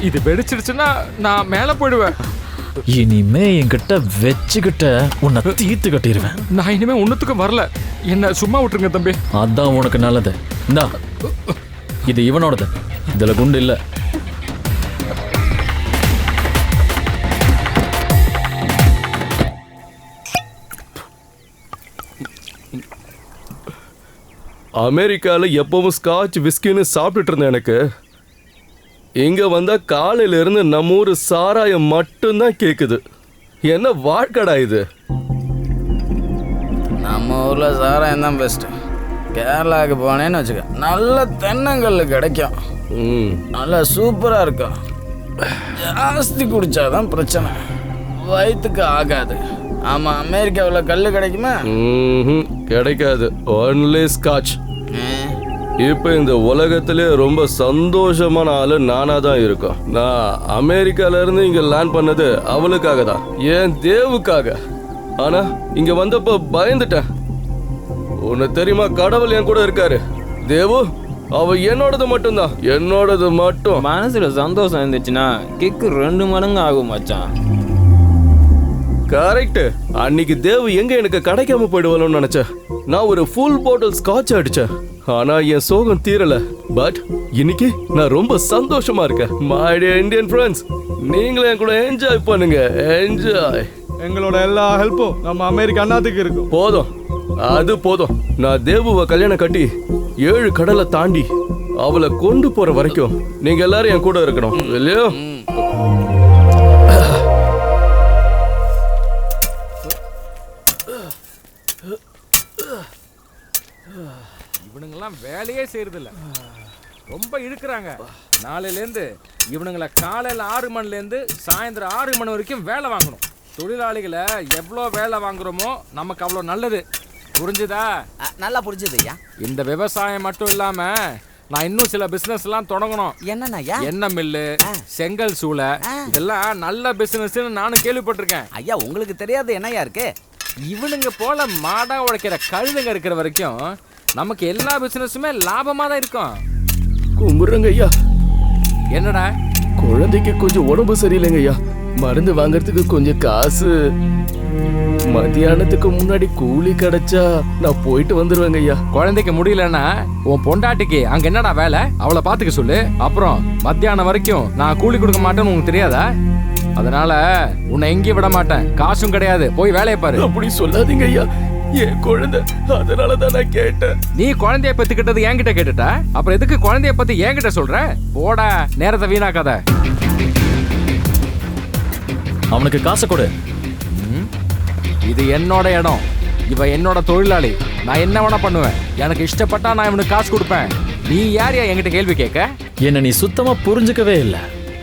இது வெடிச்சிருச்சுன்னா நான் மேல போயிடுவேன். இனிமே என்கிட்ட வச்சுக்கிட்ட உன்னை தீர்த்து கட்டிடுவேன். நான் இனிமே ஒண்ணுத்துக்கும் வரல, என்ன சும்மா விட்டுருங்க தம்பி. அதான் உனக்கு நல்லது. இந்தா, இது இவனோடது, இதுல குண்டு இல்ல. அமெரிக்கால எப்பவும் ஸ்காட்ச் விஸ்கின்னு சாப்பிட்டுட்டு இருந்தேன். எனக்கு இங்க வந்தா காலையில இருந்து நம்ம ஊர் சாராயம் மட்டும்தான் கேக்குது. என்ன வாழ்க்கடா இது? நம்ம ஊர்ல சாராயம் தான் பெஸ்ட். கேரளாவுக்கு போனேன்னு வச்சுக்க, நல்ல தென்னங்கல் கிடைக்கும், நல்லா சூப்பரா இருக்கும். ஜாஸ்தி குடிச்சாதான் பிரச்சனை, வயிற்றுக்கு ஆகாது. ஆமா, அமெரிக்காவில் கல் கிடைக்குமா? கிடைக்காது, ஒன்லி ஸ்காட்ச். இப்ப இந்த உலகத்திலே ரொம்ப சந்தோஷமான ஆளு நானா தான் இருக்கும். நான் அமெரிக்கால இருந்து இங்க லேண்ட் பண்ணது அவளுக்காக தான், என் தேவுக்காக. ஆனா இங்க வந்தப்ப பயந்துட்டேன். உனக்கு தெரியுமா, கடவுள் என் கூட இருக்காரு. தேவு, அவ என்னோடது மட்டும்தான், என்னோடது மட்டும். மனசுல சந்தோஷம் இருந்துச்சுன்னா கிக்கு 2 மடங்கு ஆகும் மச்சான். கரெக்ட். அன்னைக்கு தேவு எங்க எனக்கு கிடைக்காம போயிடுவான்னு நினைச்சேன். நான் ஒரு ஃபுல் பாட்டில் ஸ்காட்ச் அடிச்சேன். ஆனா என் சோகம் தீரல. பட் இன்னைக்கு நான் ரொம்ப சந்தோஷமா இருக்கேன். மை டியர் இந்தியன் ஃப்ரெண்ட்ஸ், நீங்களும் என் கூட என்ஜாய் பண்ணுங்க. என்ஜாய். எங்களோட எல்லா ஹெல்ப்பும் நம்ம அமெரிக்க அண்ணாத்துக்கு இருக்கும். போதும், அது போதும். நான் தேவுவை கல்யாணம் கட்டி 7 கடலை தாண்டி அவளை கொண்டு போற வரைக்கும் நீங்க எல்லாரும் என் கூட இருக்கணும், இல்லையோ? இவனுங்கெல்லாம் வேலையே செய்யறதில்ல, ரொம்ப இழுக்கிறாங்க. நாளையிலேருந்து இவனுங்களை காலையில் 6 மணிலேருந்து சாயந்தரம் 6 மணி வரைக்கும் வேலை வாங்கணும். தொழிலாளிகளை எவ்வளோ வேலை வாங்குறோமோ நமக்கு அவ்வளோ நல்லது. புரிஞ்சுதா? நல்லா புரிஞ்சுது ஐயா. இந்த விவசாயம் மட்டும் இல்லாம நான் இன்னும் சில பிசினஸ் எல்லாம் தொடங்கணும். என்னன்னா எண்ணெய் மில்லு, செங்கல் சூளை, இதெல்லாம் நல்ல பிசினஸ் நானும் கேள்விப்பட்டிருக்கேன். ஐயா உங்களுக்கு தெரியாது என்னையா இருக்கு? இவனுங்க போல மாடா உழைக்கிற கழுதுங்க இருக்கிற வரைக்கும் நமக்கு எல்லா பிசினஸுமே லாபமா தான் இருக்கும். கும்பிடுறங்க ஐயா. என்னடா? குழந்தைக்கு கொஞ்சம் உடம்பு சரியில்லைங்க ஐயா. மருந்து வாங்கறதுக்கு கொஞ்சம் காசு. மத்தியானத்துக்கு முன்னாடி கூலி கிடைச்சா நான் போயிட்டு வந்துருவேங்க ஐயா. குழந்தைக்கு முடியலன்னா உன் பொண்டாட்டிக்கு அங்க என்னடா வேலை, அவளை பாத்துக்க சொல்லு. அப்புறம் மத்தியானம் வரைக்கும் நான் கூலி கொடுக்க மாட்டேன்னு உனக்கு தெரியாதா? அதனால உன்னை எங்கேயும் விட மாட்டேன், காசும் கிடையாது, போய் வேலையை பாரு. அப்படி சொல்லாதீங்க ஐயா, என் குழந்தை, அதனாலதான் நான் கேட்டேன். நீ குழந்தைய பத்திக்கிட்டது என்கிட்ட கேட்டுட்ட, அப்புறம் எதுக்கு குழந்தைய பத்தி என்கிட்ட சொல்ற? போடா, நேரத்தை வீணாக்காத. அவனுக்கு காசை கொடு. இது என்னோட இடம், இவ என்னோட தொழிலாளி. நான் என்ன வேணா பண்ணுவேன், எனக்கு இஷ்டப்பட்டா நான் இவனுக்கு காசு கொடுப்பேன். நீ யாரையா என்கிட்ட கேள்வி கேட்க? என்ன நீ சுத்தமா புரிஞ்சுக்கவே இல்ல.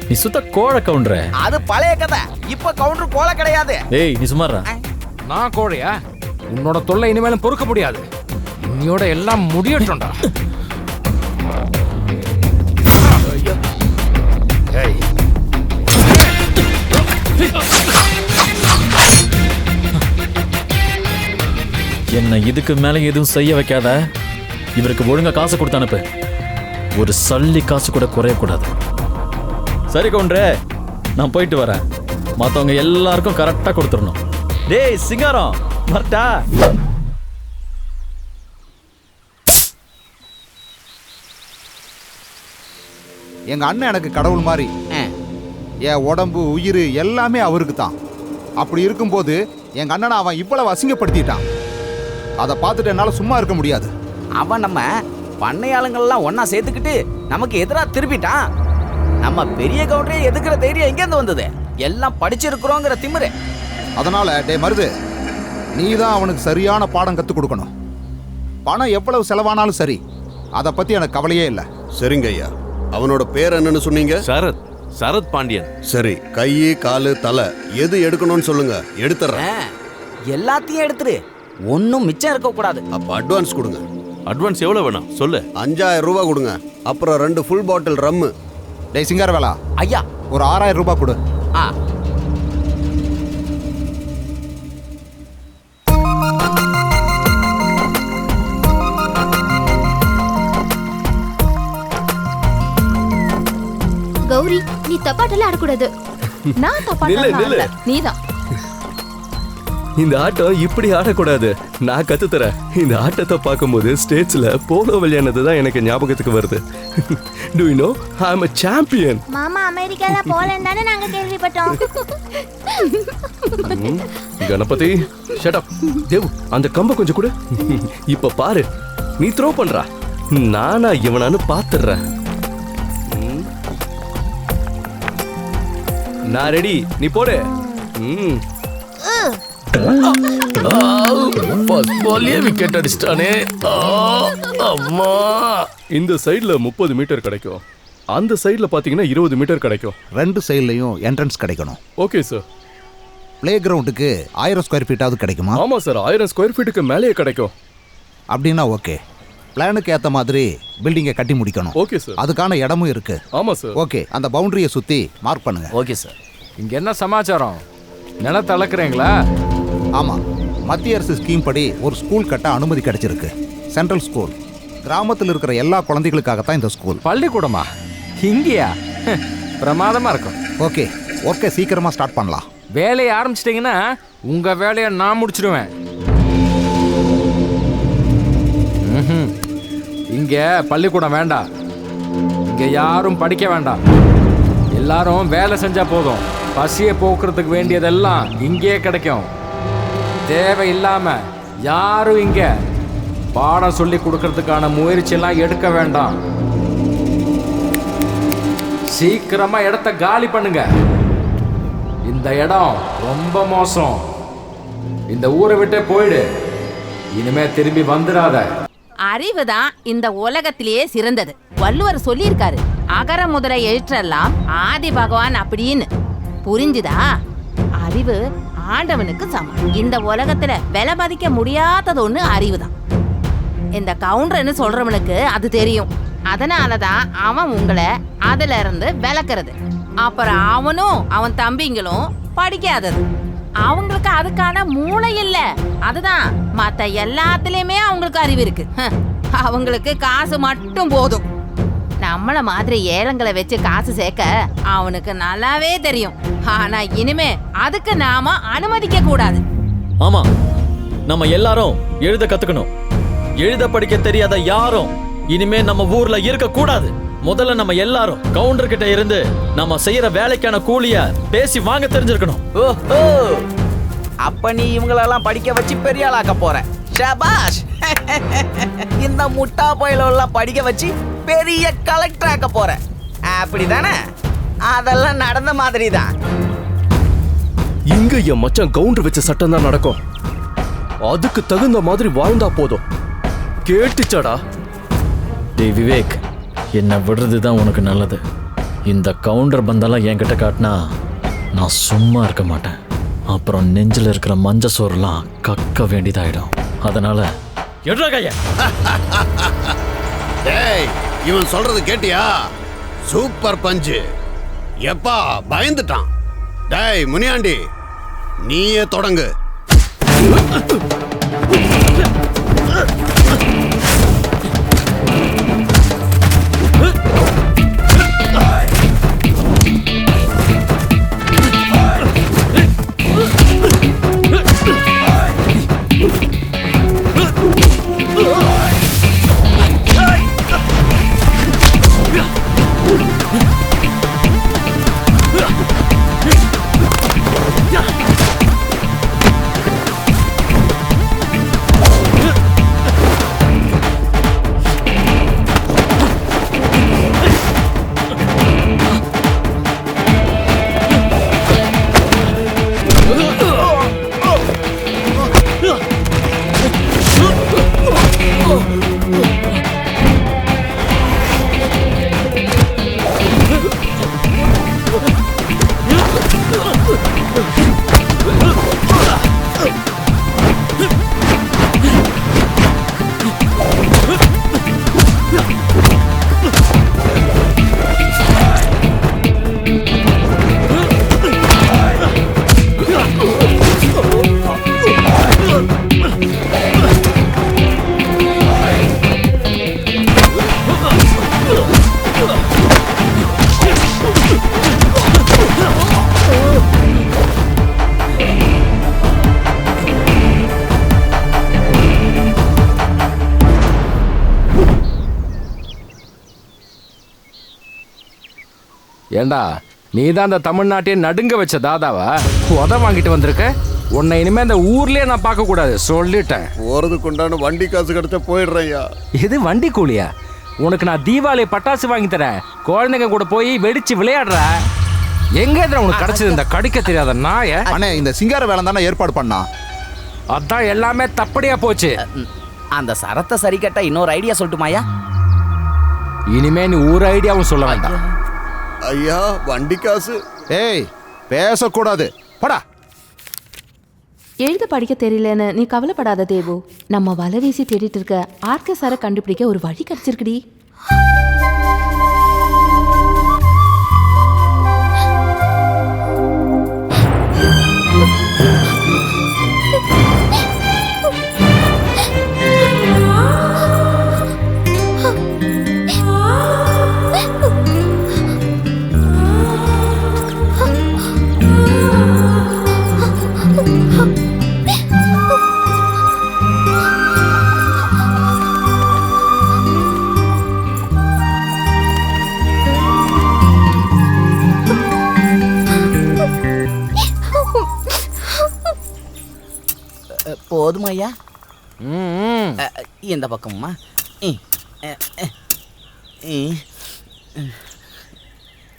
நீ சுத்த கோழை கவுண்டர. அது பழைய கதை, இப்ப கவுண்டர் கோழை கிடையாது. ஏய் நீ சும்மாறா. நான் கோழையா? உன்னோட தொல்லை இனிமேலும் பொறுக்க முடியாது. இன்னையோட எல்லாம் முடியட்டும்டா. என்ன இதுக்கு மேல எதுவும் செய்ய வைக்காத. இவருக்கு ஒழுங்கா காசு கொடுத்து அனுப்பு. ஒரு சல்லி காசு கூட குறையக்கூடாது. சரி கவுண்டரே, நான் போயிட்டு வரேன். மற்றவங்க எல்லாருக்கும் கரெக்டாக கொடுத்துடணும். டேய் சிங்காரம், வரட்டா? எங்க அண்ணன் எனக்கு கடவுள் மாதிரி. என் உடம்பு உயிர் எல்லாமே அவருக்கு தான். அப்படி இருக்கும்போது எங்க அண்ணனை அவன் இவ்வளவு அசிங்கப்படுத்திட்டான். அதை பார்த்துட்டு என்னால சும்மா இருக்க முடியாது. அவன் நம்ம பண்ணையாளங்கள்லாம் ஒன்னா சேர்த்துக்கிட்டு நமக்கு எதிராக திருப்பிட்டான். நம்ம பெரிய கவுண்டரே எதுக்குற தைரியம் எங்கேருந்து வந்தது? எல்லாம் படிச்சிருக்கிறோங்கிற திமிரு. அதனால டே மருது, நீ தான் அவனுக்கு சரியான பாடம் கற்றுக் கொடுக்கணும். பணம் எவ்வளவு செலவானாலும் சரி, அதை பத்தி எனக்கு கவலையே இல்லை. சரிங்க ஐயா. அவனோட பேர் என்னன்னு சொன்னீங்க? சரத். சரத் பாண்டியன். சரி, கை காலு தலை எது எடுக்கணும்னு சொல்லுங்க, எடுத்துறேன். எல்லாத்தையும் எடுத்துரு, ஒன்னும் மிச்சம் இருக்க கூடாது. அப்ப அட்வான்ஸ் கொடுங்க. அட்வான்ஸ் எவ்வளவு வேணும் சொல்லு. 5000 ரூபாய் கொடுங்க. அப்புறம் 2 ஃபுல் பாட்டில் ரம்மு. டேய் சிங்கார வேலா ஐயா, ஒரு 6000 ரூபாய் கொடு. கௌரி, நீ தப்பாட்டல ஆடக்கூடாது. நான் தப்பாட்டல, நீதான். இந்த ஆட்டம் இப்படி ஆடக்கூடாது, நான் கத்துத்தரேன். இந்த ஆட்டத்தை பார்க்கும்போது ஸ்டேட்ஸ்ல போலோ விளையாடுனது தான் எனக்கு ஞாபகத்துக்கு வருது. Do you know I am a champion? மாமா அமெரிக்கால போலன்னு தானே நாங்க கேள்விப்பட்டோம். Ganapathi shut up. தேவ், அந்த கம்ப கொஞ்சம் கொடு. இப்ப பாரு, நீ த்ரோ பண்றா, நானா இவனான்னு பாத்துறேன். நான் ரெடி, நீ போடு. விக்கெட் அடிச்சிட்டானே. இந்த சைடுல 30 மீட்டர் கிடைக்கும், அந்த சைடுல பாத்தீங்கன்னா 20 மீட்டர் கிடைக்கும். 2 சைட்லயும் என்ட்ரன்ஸ் கிடைக்கணும். Okay sir. பிளே கிரவுண்டுக்கு 1000 ஸ்கொயர் ஃபீட்டாவது கிடைக்குமா? ஆமா சார், 1000 ஸ்கொயர் ஃபீட்டுக்கு மேலேயே கிடைக்கும். அப்படின்னா ஓகே. பிளானுக்கு ஏத்த மாதிரி பில்டிங்கை கட்டி முடிக்கணும். Okay sir. அதுக்கான இடமும் இருக்கு. ஆமா சார். ஓகே, அந்த பவுண்டரியை சுத்தி மார்க் பண்ணுங்க. Okay sir. இங்க என்ன சமாச்சாரம்? நிலத்தை அளக்குறீங்களா? ஆமாம், மத்திய அரசு ஸ்கீம் படி ஒரு ஸ்கூல் கட்ட அனுமதி கிடைச்சிருக்கு. Central school. கிராமத்தில் இருக்கிற எல்லா குழந்தைகளுக்காகத்தான் இந்த ஸ்கூல். பள்ளிக்கூடமா? இங்கேயா? பிரமாதமா இருக்கும். ஓகே, ஒர்க்கை சீக்கிரமாக ஸ்டார்ட் பண்ணலாம். வேலையை ஆரம்பிச்சிட்டிங்கன்னா உங்கள் வேலையை நான் முடிச்சிடுவேன். இங்கே பள்ளிக்கூடம் வேண்டாம். இங்கே யாரும் படிக்க வேண்டாம். எல்லாரும் வேலை செஞ்சா போதும். பசியை போக்குறதுக்கு வேண்டியதெல்லாம் இங்கே கிடைக்கும். தேவையில்லாம யாரும் இங்க பாடம் சொல்லி கொடுக்கறதுக்கான முயற்சியெல்லாம் எடுக்க வேண்டாம். சீக்கிரமா இடத்த காலி பண்ணுங்க. இந்த இடம் ரொம்ப மோசம். இந்த ஊரை விட்டே போயிடு. இனிமே திரும்பி வந்துடாத. அறிவு தான் இந்த உலகத்திலேயே சிறந்தது. வள்ளுவர் சொல்லியிருக்காரு, அகர முதல எழுற்றெல்லாம் ஆதி பகவான் அப்படின்னு. புரிஞ்சுதா? அறிவு ஆண்டவனுக்கு சமம். இந்த உலகத்துல விலை மதிக்க முடியாதது ஒண்ணு அறிவு தான். இந்த கவுண்டர்னு சொல்றவனுக்கு அது தெரியும். அதனாலதான் அவன் உங்களை அதுல இருந்து விளக்குறது. அப்புறம் அவனும் அவன் தம்பிங்களும் படிக்காதது. அவங்களுக்கு அதுக்கான மூளை இல்ல. அதுதான் மத்த எல்லாத்துலயுமே அவங்களுக்கு அறிவு இருக்கு. அவங்களுக்கு காசு மட்டும் போதும். நம்மள மாதிரி ஏலங்களை வச்சு காசு சேர்க்க அவனுக்கு நல்லாவே தெரியும். ஆனா இனிமே அதுக்கு நாம அனுமதிக்க கூடாது. ஆமா, நம்ம எல்லாரும் எழுத கத்துக்கணும். எழுத படிக்க தெரியாத யாரும் இனிமே நம்ம ஊர்ல இருக்க கூடாது. முதல்ல நம்ம எல்லாரும் கவுண்டர் கிட்ட இருந்து நம்ம செய்யற வேலைக்கான கூலிய பேசி வாங்க தெரிஞ்சிருக்கணும். ஓஹோ, அப்ப நீ இவங்களெல்லாம் படிக்க வச்சு பெரிய ஆளாக்க போற. ஷபாஷ். இந்த முட்டா பயிலெல்லாம் படிக்க வச்சு பெரிய கலெக்டர் ஆக்க போற. அப்படிதானே? அதெல்லாம் நடந்த மாதிரி தான். இங்க என் மச்சான் கவுண்டர் வச்ச சட்டம் தான் நடக்கும். அதுக்கு தகுந்த மாதிரி வாழ்ந்தா போதும். கேட்டுச்சாடா? டேய் விவேக், என்ன விடுறது தான் உனக்கு நல்லது. இந்த கவுண்டர் பந்தெல்லாம் என்கிட்ட காட்டினா நான் சும்மா இருக்க மாட்டேன். அப்புறம் நெஞ்சில் இருக்கிற மஞ்ச சோறுலாம் கக்க வேண்டியதாயிடும். அதனால எடுறா கைய. டேய், இவன் சொல்றது கேட்டியா? சூப்பர் பஞ்சு. எப்பா பயந்துட்டான். டேய் முனியாண்டி, நீயே தொடங்கு. ஏண்டா, நீ தான் அந்த தமிழ்நாட்டையே நடுங்க வச்ச தாதாவா? உத வாங்கிட்டு வந்திருக்க. உன்னை இனிமே இந்த ஊர்லயே நான் பார்க்க கூடாது சொல்லிட்டேன். போறதுக்கு உண்டான வண்டி காசு கிடைச்சா போயிடுறேன்யா. இது வண்டி கூலியா? உனக்கு நான் தீபாவளி பட்டாசு வாங்கி தரேன். குழந்தைங்க கூட போய் வெடிச்சு விளையாடுற. எங்க உனக்கு கிடைச்சது இந்த கடிக்க தெரியாத நாய? அண்ணே, இந்த சிங்கார வேலை தானே ஏற்பாடு பண்ணா. அதான் எல்லாமே தப்படியா போச்சு. அந்த சரத்தை சரி கட்ட இன்னொரு ஐடியா சொல்லட்டுமாயா? இனிமே நீ ஒரு ஐடியாவும் சொல்ல வேண்டாம். ஐயா, வண்டி காசு. ஏய், பேசக்கூடாது. படா. எழுத படிக்க தெரியலன்னு நீ கவலைப்படாத தேவு. நம்ம வலை வீசி தேடிட்டு இருக்க ஆர்கே சாரை கண்டுபிடிக்க ஒரு வழி கிடைச்சிருக்குடி. போதுமா ஐயா? இந்த பக்கம்மா.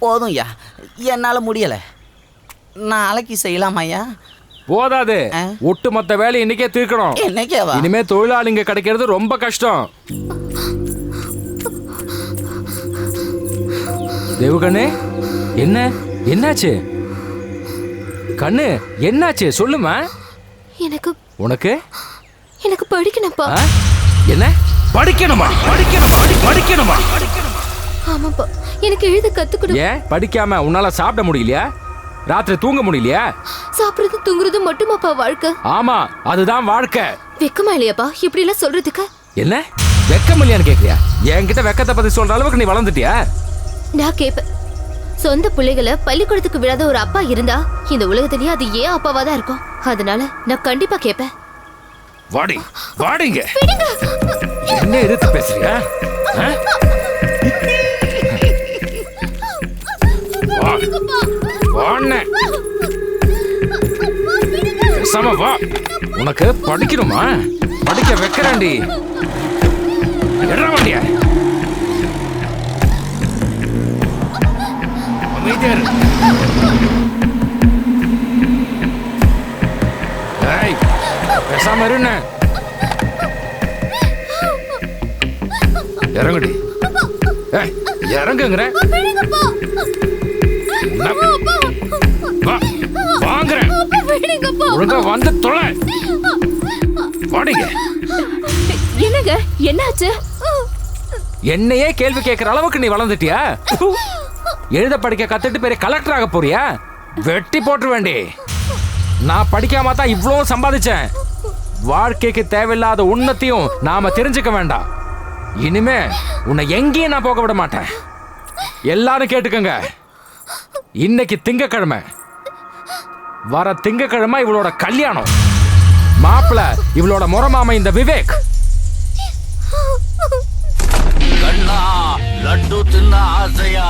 போதும் ஐயா, என்னால் முடியலை. நாளைக்கு செய்யலாமா ஐயா? போதாது, ஒட்டுமொத்த வேலை இன்னைக்கே தீர்க்கணும். என்னைக்கேவா? இனிமே தொழிலாளிங்க கிடைக்கிறது ரொம்ப கஷ்டம். தேவகண்ணே, என்னாச்சு கண்ணு? என்னாச்சு சொல்லுமா. உனக்கு படிக்கணும்ப்பா. என்ன படிக்கணுமா? படிக்கணுமா? ஆமாப்பா, எனக்கு எழுத கத்துக்கணும். ஏன் படிக்காம உன்னால சாப்பிட முடியலையா? ராத்திரி தூங்க முடியலையா? சாப்பிடுறது தூங்குறது மட்டுமாப்பா வாழ்க்கை? ஆமா, அதுதான் வாழ்க்கை. வெக்கமா இல்லையாப்பா இப்படி எல்லாம் சொல்றதுக்கு? என்ன வெக்கம் இல்லையான்னு கேக்குறியா? என்கிட்ட வெக்கத்தை பத்தி சொல்ற அளவுக்கு நீ வளர்ந்துட்டியா? நான் கேப்பேன், சொந்த பிள்ளைகளை பள்ளிக்கூடத்துக்கு விடாத ஒரு அப்பா இருந்தா இந்த உலகத்திலேயே அது ஏன் அப்பாவா தான் இருக்கும். அதனால நான் கண்டிப்பா கேப்பேன். வாடிங்க. என்ன எதிர்த்து பேசுறியா? வா, உனக்கு படிக்கணுமா? படிக்க வைக்கிறேன்டி. என்ன வண்டிய பேசாம இருண்ண. இறங்குடி. இறங்குங்கிற வாங்குறேன். ஒழுங்கா வந்து தொலை. வாடிங்க. என்னங்க என்னாச்சு? என்னையே கேள்வி கேட்கிற அளவுக்கு நீ வளர்ந்துட்டியா? எழுத படிக்க கத்துட்டு பெரிய கலெக்டர் ஆக போறியா? வெட்டி போட்டு வேண்டி. நான் படிக்காம தான் இவ்வளோ சம்பாதிச்சேன். வாழ்க்கைக்கு தேவையில்லாத உன்னத்தையும் நாம தெரிஞ்சுக்க வேண்டாம். இனிமே உன்னை எங்கேயும் நான் போக விட மாட்டேன். எல்லாரும் கேட்டுக்கங்க, இன்னைக்கு திங்கக்கிழமை. வர திங்கக்கிழமை இவளோட கல்யாணம். மாப்பிள்ள இவளோட முறமாம இந்த விவேக். லட்டு தின்ன ஆசையா?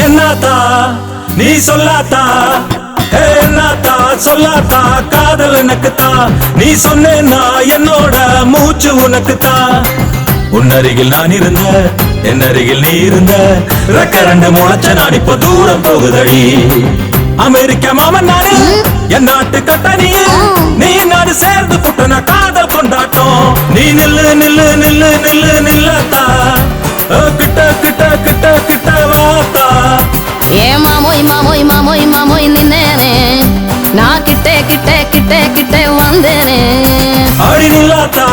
என்னத்தா நீ சொல்லாத்தா, என்னத்தா சொல்லாத்தா, காதல் எனக்குத்தான். நீ சொன்னேன்னா என்னோட மூச்சு உனக்குத்தான். உன்னருகில் நான் இருந்த, என் அருகில் நீ இருந்த, ரெக்க ரெண்டு முளைச்ச நான் இப்ப தூரம் போகுதடி. அமெரிக்க மாமன் நானு, என் நாட்டு கட்டணியே, நீ நாடு சேர்ந்து புட்டன காதல் கொண்டாட்டம். நீ நில்லு நில்லு நில்லு நில்லு நில்லத்தா, கிட்ட கிட்ட கிட்ட கிட்ட வாத்தா. ஏ மாமோய் மாமோய் மாமோய் மாமோய் நின்னேனே, நான் கிட்டே கிட்டே கிட்டே கிட்டே வந்தேனே. அடி நில்லாத்தா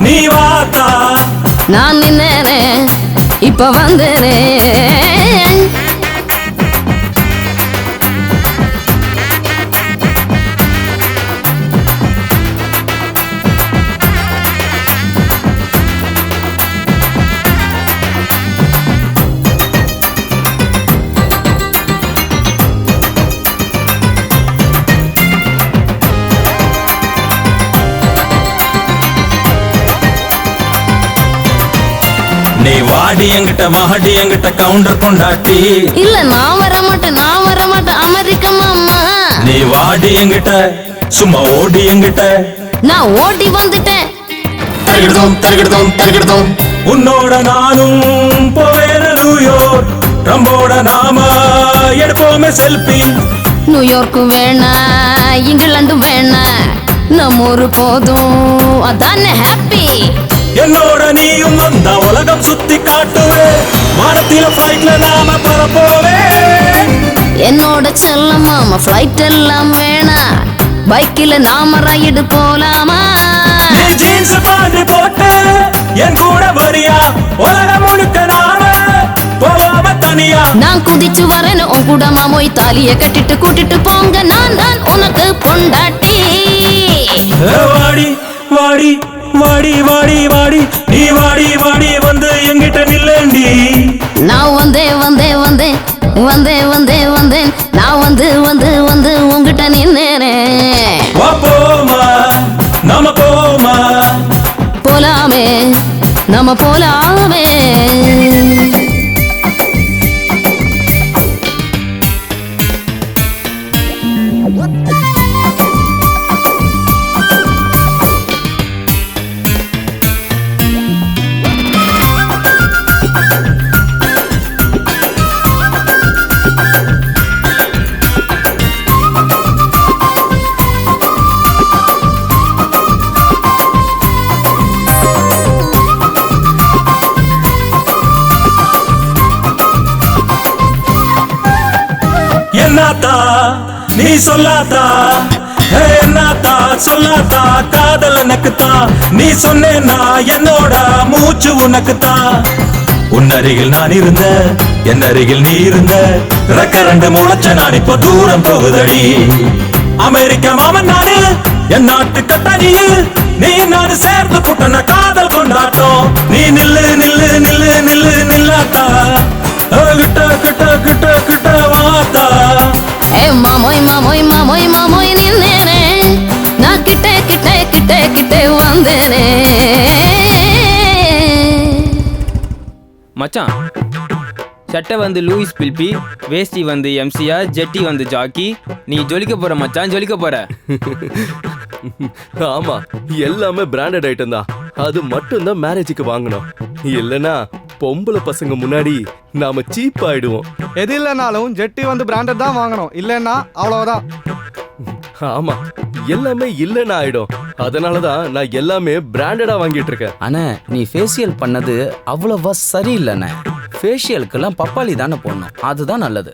நீ வாத்தா, நான் நின்னேனே இப்ப வந்தேனே. நீ வாடி என்கிட்ட வாடி என்கிட்ட கவுண்டர் கொண்டாட்டி. இல்ல நான் வர மாட்டேன் அமெரிக்க மாமா. நீ வாடி என்கிட்ட சும்மா ஓடி என்கிட்ட. நான் ஓடி வந்துட்டேன். தருகிடுதோம் தருகிடுதோம் தருகிடுதோம். உன்னோட நானும் போவேன நியூயார்க், ட்ரம்போட நாம எடுப்போமே செல்ஃபி. நியூயார்க்கு வேணா இங்கிலாந்து வேணா, நம்ம ஊரு போதும் அதானே ஹாப்பி. என்னோட நீயும் வந்தா உலகம் சுத்தி காட்டுவே, வானத்தில ஃபிளைட்ல நாம பறப்போவே. என்னோட செல்ல மாமா ஃபிளைட் எல்லாம் வேணா, பைக்கில நாம ரைடு போலாமா? நீ ஜீன்ஸ் பாண்டி போட்டு என் கூட வரியா? உலகம் முழுக்க நாம போவாம தனியா? நான் குதிச்சு வரேன்னு உன் கூட மாமோய், தாலிய கட்டிட்டு கூட்டிட்டு போங்க, நான் தான் உனக்கு பொண்டாட்டி. வாடி வாடி வாடி வாடி வாடி நீ வாடி வாடி வந்து எங்கிட்ட நில்லேண்டி. நான் வந்தேன் வந்தேன் வந்தேன் வந்தேன் வந்தேன் வந்தேன் நான் வந்து வந்து வந்து உங்ககிட்ட நின்னேனே. வா போமா நாம போமா போலாமே நம்ம போலாமே. என்னத்தா நீ சொல்லாதா என்னத்தா சொல்லாதா காதல் எனக்குத்தான். நீ சொன்னேன்னா என்னோட மூச்சு உனக்குத்தான். உன் அருகில் நான் இருந்த என் அருகில் நீ இருந்த ரெக்க ரெண்டு முளைச்ச நான் இப்போ தூரம் போகுதடி. அமெரிக்க மாமன் நானு என் நாட்டு கட்டணியு நீ நான் சேர்ந்து புட்டன காதல் கொண்டாட்டம். நீ நில்லு நில்லு நில்லு நில்லு நில்லாத்தா கிட்ட கிட்ட கிட்ட கிட்ட வாத்தா. மாமோய் மாமோய் மாமோய் மாமோய் நின்னேனே நான் கிட்டே கிட்டே கிட்டே கிட்டே வந்தேனே. மச்சான் சட்டை வந்து லூயிஸ் பில்பி, வேஷ்டி வந்து எம்சிஆர், ஜெட்டி வந்து ஜாக்கி. நீ ஜொலிக்க போற மச்சான், ஜொலிக்க போற. ஆமா, எல்லாமே பிராண்டட் ஐட்டம் தான். அது மட்டும் தான் மேரேஜுக்கு வாங்கணும். இல்லனா பொம்பளை பசங்க முன்னாடி நாம சீப் ஆயிடுவோம். எது இல்லைனாலும் ஜெட்டி வந்து பிராண்டட் தான் வாங்கணும், இல்லைன்னா அவ்வளவுதான். ஆமா, எல்லாமே இல்லைன்னு ஆயிடும். அதனாலதான் நான் எல்லாமே பிராண்டடா வாங்கிட்டு இருக்கேன். அண்ணா நீ ஃபேஷியல் பண்ணது அவ்வளவா சரியில்லைண்ணே. ஃபேஷியலுக்கெல்லாம் பப்பாளி தானே போடணும், அதுதான் நல்லது.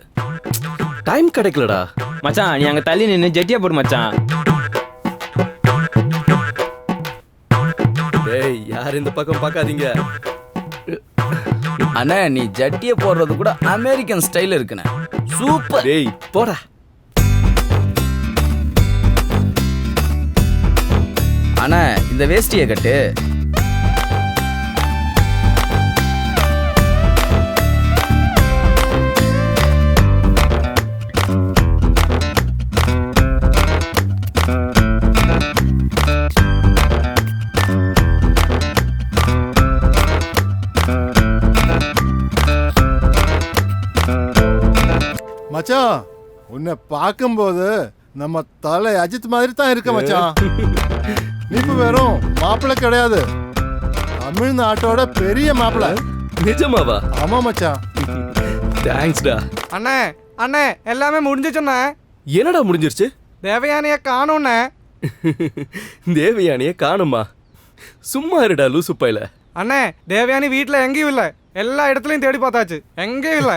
டைம் கிடைக்கலடா மச்சான். நீ அங்க தள்ளி நின்று ஜெட்டியா போடு மச்சான். டேய் யார் இந்த பக்கம் பார்க்காதீங்க. அண்ணா நீ ஜட்டிய போடுறது கூட அமெரிக்கன் ஸ்டைல் இருக்குண்ணே, சூப்பர். டேய் போடா. அண்ணா இந்த வேஷ்டியை கட்டு. மச்சான் உன்னை பார்க்கும்போது நம்ம தலை அஜித் மாதிரி தான் இருக்க மச்சான். நீ இப்ப வெறும் மாப்பிள்ளை கிடையாது, தமிழ்நாட்டோட பெரிய மாப்பிள்ளை. நிஜமாவா? ஆமா மச்சான். தேங்க்ஸ்டா. அண்ணே அண்ணே எல்லாமே முடிஞ்சிச்சுண்ணே. என்னடா முடிஞ்சிருச்சு? தேவயானிய காணும்ண்ணே. தேவயானிய காணுமா? சும்மா இருடா லூசு பையல. அண்ணே தேவயானி வீட்டுல எங்கேயும் இல்ல, எல்லா இடத்துலயும் தேடி பார்த்தாச்சு, எங்கேயும் இல்ல.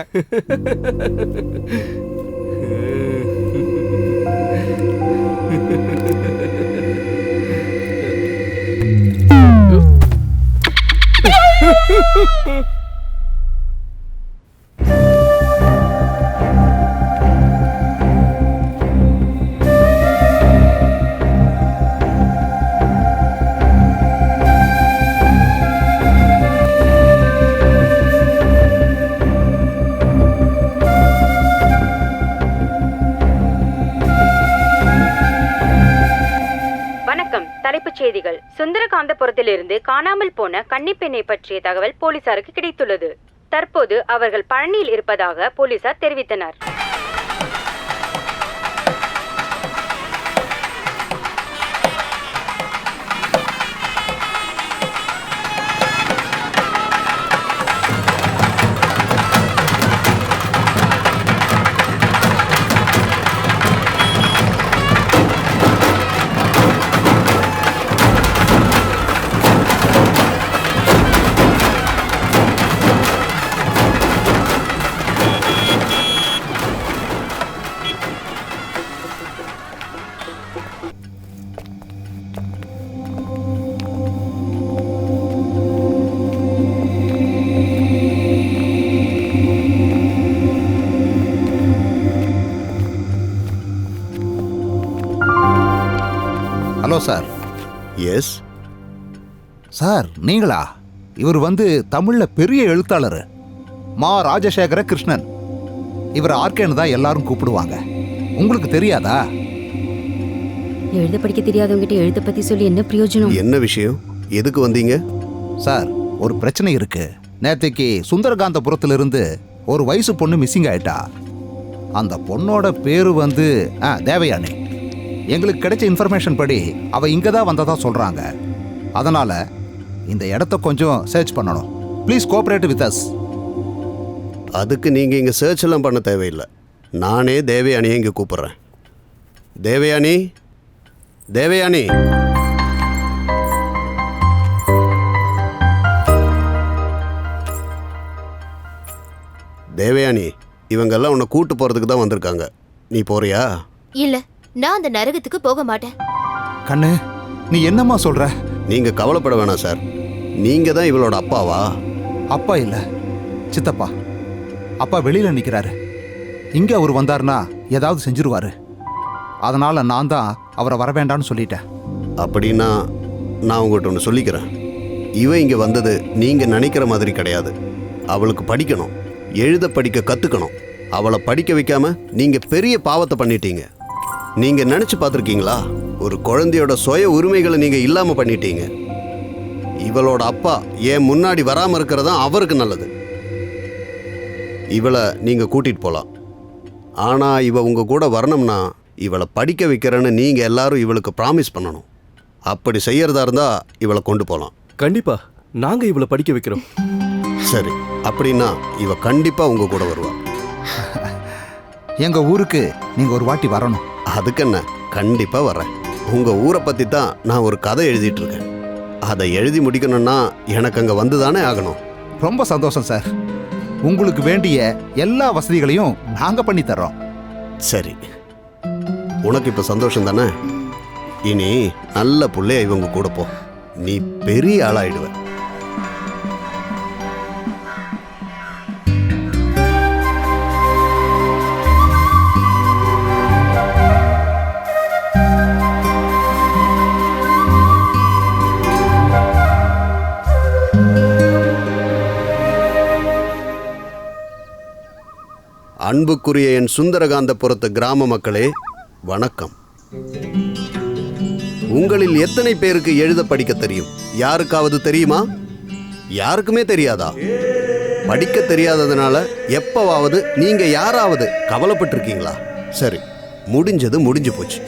தலைப்புச் செய்திகள். சுந்தரகாந்தபுரத்திலிருந்து காணாமல் போன கன்னிப்பெண்ணை பற்றிய தகவல் போலீசாருக்கு கிடைத்துள்ளது. தற்போது அவர்கள் பழனியில் இருப்பதாக போலீசார் தெரிவித்தனர். ஹலோ சார், எஸ் சார் நீங்களா? இவர் வந்து தமிழ்ல பெரிய எழுத்தாளர் மா ராஜசேகர கிருஷ்ணன். இவர் ஆர்கேன்னு தான் எல்லாரும் கூப்பிடுவாங்க. உங்களுக்கு தெரியாதா? எழுத படிக்க தெரியாதவங்கிட்ட எழுத பத்தி சொல்லி என்ன பிரயோஜனம்? என்ன விஷயம்? எதுக்கு வந்தீங்க? சார் ஒரு பிரச்சனை இருக்கு. நேற்றுக்கு சுந்தரகாந்தபுரத்திலிருந்து ஒரு வயசு பொண்ணு மிஸ்ஸிங் ஆயிட்டா. அந்த பொண்ணோட பேரு வந்து தேவயானி. எங்களுக்கு கிடைச்ச இன்ஃபர்மேஷன் படி அவ இங்க தான் வந்ததா சொல்றாங்க. அதனால இந்த இடத்த கொஞ்சம் சர்ச் பண்ணணும். Please cooperate with us. அதுக்கு நீங்க இங்க சர்ச் எல்லாம் பண்ண தேவையில்லை. நானே தேவயானியை இங்க கூப்பிடுறேன். தேவயானி, தேவயானி. தேவயானி, இவங்கெல்லாம் உன்னை கூட்டு போறதுக்கு தான் வந்திருக்காங்க. நீ போறியா? இல்ல, நான் அந்த நரகத்துக்கு போக மாட்டேன். கண்ணு, நீ என்னம்மா சொல்ற? நீங்க கவலைப்பட வேணாம் சார். நீங்க தான் இவளோட அப்பாவா? அப்பா இல்ல, சித்தப்பா. அப்பா வெளியில நிக்கிறாரு. இங்க அவர் வந்தாருன்னா ஏதாவது செஞ்சிருவாரு. அதனால நான் தான் அவரை வர வேண்டாம்னு சொல்லிட்டேன். அப்படின்னா நான் உங்கள்கிட்ட ஒன்று சொல்லிக்கிறேன். இவன் இங்கே வந்தது நீங்கள் நினைக்கிற மாதிரி கிடையாது. அவளுக்கு படிக்கணும், எழுத படிக்க கற்றுக்கணும். அவளை படிக்க வைக்காம நீங்கள் பெரிய பாவத்தை பண்ணிட்டீங்க. நீங்கள் நினச்சி பார்த்துருக்கீங்களா? ஒரு குழந்தையோட சுய உரிமைகளை நீங்கள் இல்லாமல் பண்ணிட்டீங்க. இவளோட அப்பா ஏன் முன்னாடி வராமல் இருக்கிறதா அவருக்கு நல்லது. இவளை நீங்கள் கூட்டிகிட்டு போகலாம். ஆனால் இவ உங்கள் கூட வரணும்னா இவளை படிக்க வைக்கிறேன்னு நீங்கள் எல்லாரும் இவளுக்கு ப்ராமிஸ் பண்ணணும். அப்படி செய்யறதா இருந்தால் இவளை கொண்டு போகலாம். கண்டிப்பா நாங்கள் இவளை படிக்க வைக்கிறோம். சரி, அப்படின்னா இவ கண்டிப்பாக உங்கள் கூட வருவா. எங்கள் ஊருக்கு நீங்கள் ஒரு வாட்டி வரணும். அதுக்கு என்ன, கண்டிப்பாக வரேன். உங்கள் ஊரை பற்றி தான் நான் ஒரு கதை எழுதிட்டு இருக்கேன். அதை எழுதி முடிக்கணும்னா எனக்கு அங்கே வந்து தானே ஆகணும். ரொம்ப சந்தோஷம் சார். உங்களுக்கு வேண்டிய எல்லா வசதிகளையும் நாங்கள் பண்ணி தர்றோம். சரி, உனக்கு இப்போ சந்தோஷம் தானே? இனி நல்ல புள்ளைய இவங்க கூட போ. நீ பெரிய ஆளாயிடுவ. அன்புக்குரிய என் சுந்தரகாந்தபுரத்து கிராம மக்களே, வணக்கம். உங்களில் எத்தனை பேருக்கு எழுத படிக்க தெரியும்? யாருக்காவது தெரியுமா? யாருக்குமே தெரியாதா? படிக்க தெரியாததுனால எப்பவாவது நீங்க யாராவது கவலைப்பட்டிருக்கீங்களா? சரி, முடிஞ்சது முடிஞ்சு போச்சு.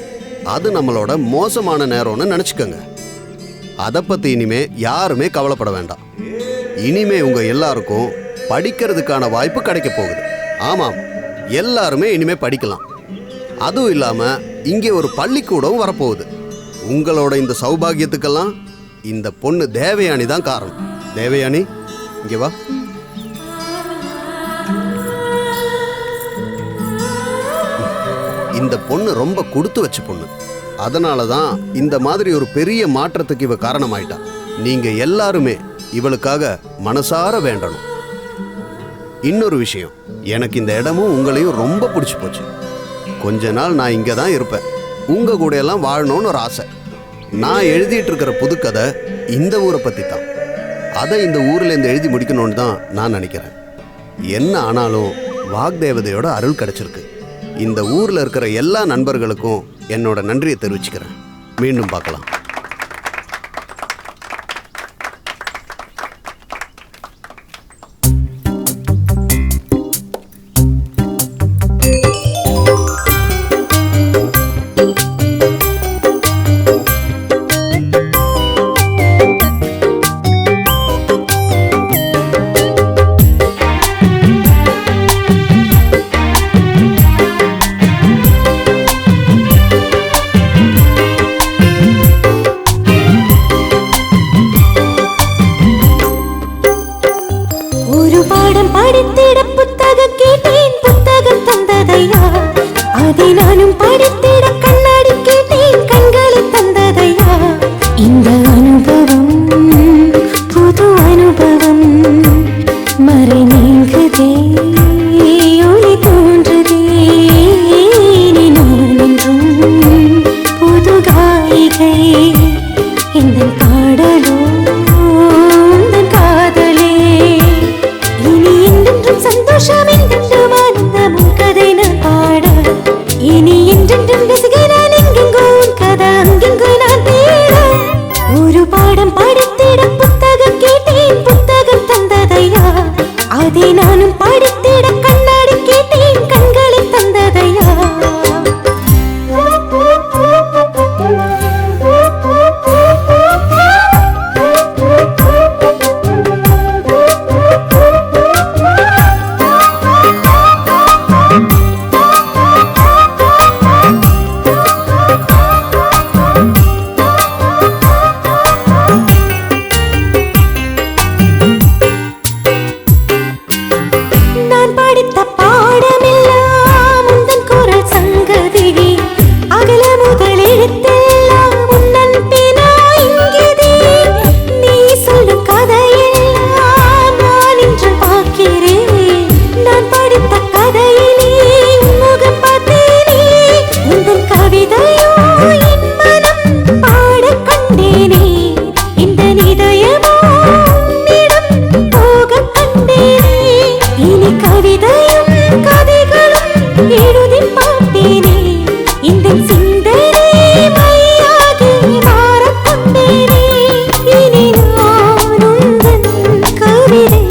அது நம்மளோட மோசமான நேரம்னு நினைச்சுக்கோங்க. அதை பத்தி இனிமே யாருமே கவலைப்பட வேண்டாம். இனிமே உங்க எல்லாருக்கும் படிக்கிறதுக்கான வாய்ப்பு கிடைக்க போகுது. ஆமாம், எல்லாருமே இனிமே படிக்கலாம். அதுவும் இல்லாம இங்கே ஒரு பள்ளிக்கூடம் வரப்போகுது. உங்களோட இந்த சௌபாகியத்துக்கெல்லாம் இந்த பொண்ணு தேவயானி தான் காரணம். தேவயானி, இங்கே வா. இந்த பொண்ணு ரொம்ப கொடுத்து வச்ச பொண்ணு. அதனால தான் இந்த மாதிரி ஒரு பெரிய மாற்றத்துக்கு இவ காரணமாயிட்டா. நீங்க எல்லாருமே இவளுக்காக மனசார வேண்டணும். இன்னொரு விஷயம், எனக்கு இந்த இடமும் உங்களையும் ரொம்ப பிடிச்சி போச்சு. கொஞ்ச நாள் நான் இங்கே தான் இருப்பேன். உங்கள் கூட எல்லாம் வாழணும்னு ஒரு ஆசை. நான் எழுதிட்டு இருக்கிற புதுக்கதை இந்த ஊரை பற்றி தான். அதை இந்த ஊரில் இருந்து எழுதி முடிக்கணும்னு தான் நான் நினைக்கிறேன். என்ன ஆனாலும் வாக்தேவதையோட அருள் கிடைச்சிருக்கு. இந்த ஊரில் இருக்கிற எல்லா நண்பர்களுக்கும் என்னோட நன்றியை தெரிவிச்சுக்கிறேன். மீண்டும் பார்க்கலாம். பாடம் படித்திட புத்தகம் கேட்டேன், புத்தகம் தந்ததையா. அதை நானும் படித்திட கண்ணாடி கேட்டேன், கண்களை தந்ததையா. நான் படித்த பாடமெல்லாம் உந்தன் குரல் சங்கதி, அகல முதல் எழுத்தெல்லாம் உன்னன் பினா இங்கிதே. நீ சொல்லும் கதையெல்லாம் நான் இன்று பார்க்கிறேன். நான் படித்த கதையிலே உன் முகம் பார்த்தேனே. உந்தன் கவிதையோ என் மனம் பாடக் கண்டேனே. இந்த இதயமோ உன்னிடம் போகக் கண்டேனே. இனி கவிதையும் கதைகளும் எழுதி பார்த்தேனே. இந்த சிந்தனை மையாகி மாறக் கொண்டேனே. இனி நான் உந்தன் கவிதை,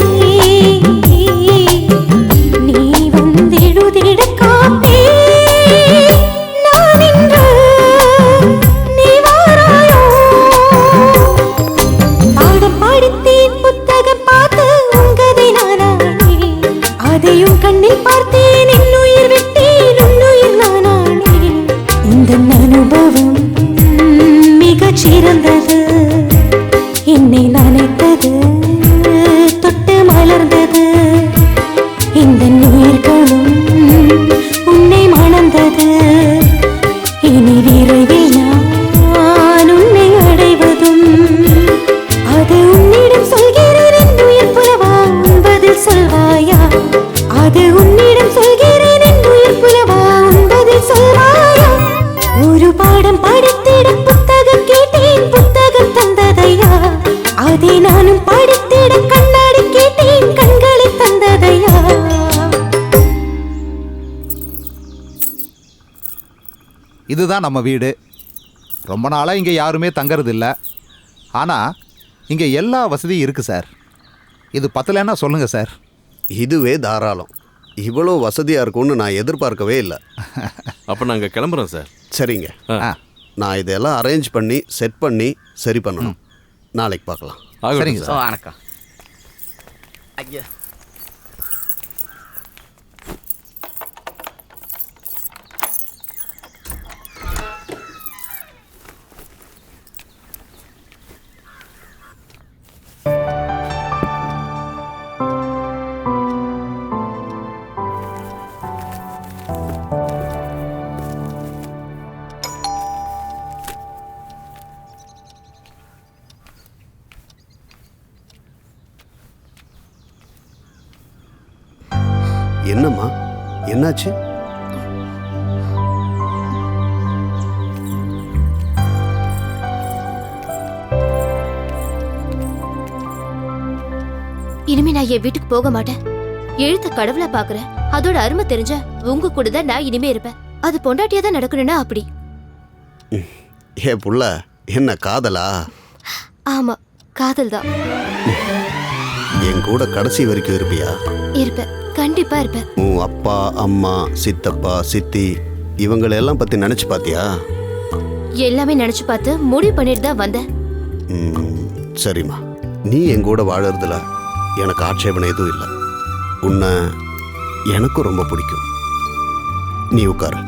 நீ வந்தெழுதிட காப்பேன். நான் இன்று நீ வாராயோ. பாடம் படித்தேன், புத்தகம் பார்த்து உங்கதை நானானே. அதையும் கண்ணில் பார்த்தேன், என் உயிர் விட்டேன், உன்னுயிர் நானானே. இந்த அனுபவம் மிகச் சிறந்தது. என்னை நினைத்தது தொட்டு மலர்ந்தது. இந்த உயிர்களும் உன்னை மணந்தது. இனி விரைவில் நான் உன்னை அடைவதும் அது உன்னிடம் சொல்கிறேன் என் உயிர் புலவா, உன் பதில் சொல்வாயா. அது உன்னிடம் சொல்கிறேன் என் உயிர் புலவா, உன் பதில் சொல்வாயா. ஒரு பாடம் படித்திட புத்தகம் கேட்டேன், புத்தகம் தந்ததையா. அதை நானும் படித்திட கண்ணாடி கேட்டேன், கண்களை தந்ததையா. இதுதான் நம்ம வீடு. ரொம்ப நாளாக இங்கே யாருமே தங்கறது இல்லை. ஆனால் இங்கே எல்லா வசதியும் இருக்குது சார். இது பத்தலைன்னா சொல்லுங்கள் சார். இதுவே தாராளம். இவ்வளோ வசதியாக இருக்கும்னு நான் எதிர்பார்க்கவே இல்லை. அப்போ நாங்கள் கிளம்புறோம் சார். சரிங்க. நான் இதெல்லாம் அரேஞ்ச் பண்ணி செட் பண்ணி சரி பண்ணணும். நாளைக்கு பார்க்கலாம். சரிங்க சார். வணக்கம். ஐயா என்னம்மா, என்னாச்சு? இனிமே நான் என் வீட்டுக்கு போக மாட்டேன். எழுத்த கடவுளா பாக்குறேன். அதோட அருமை தெரிஞ்ச உங்க கூட தான் நான் இனிமே இருப்பேன். அது பொண்டாட்டியா தான் நடக்கணும்னா அப்படி. ஏ புள்ள, என்ன காதலா? ஆமா, காதல் தான். என் கூட கடைசி வரைக்கும் இருப்பியா? இருப்பேன், கண்டிப்பா இருப்பேன். உன் அப்பா அம்மா சித்தப்பா சித்தி இவங்களெல்லாம் பற்றி நினச்சி பார்த்தியா? எல்லாமே நினைச்சு பார்த்து முடிவு பண்ணிட்டு தான் வந்தேன். சரிம்மா, நீ என் கூட வாழறதுல எனக்கு ஆட்சேபனை எதுவும் இல்லை. உன்னை எனக்கும் ரொம்ப பிடிக்கும். நீ உட்காரு.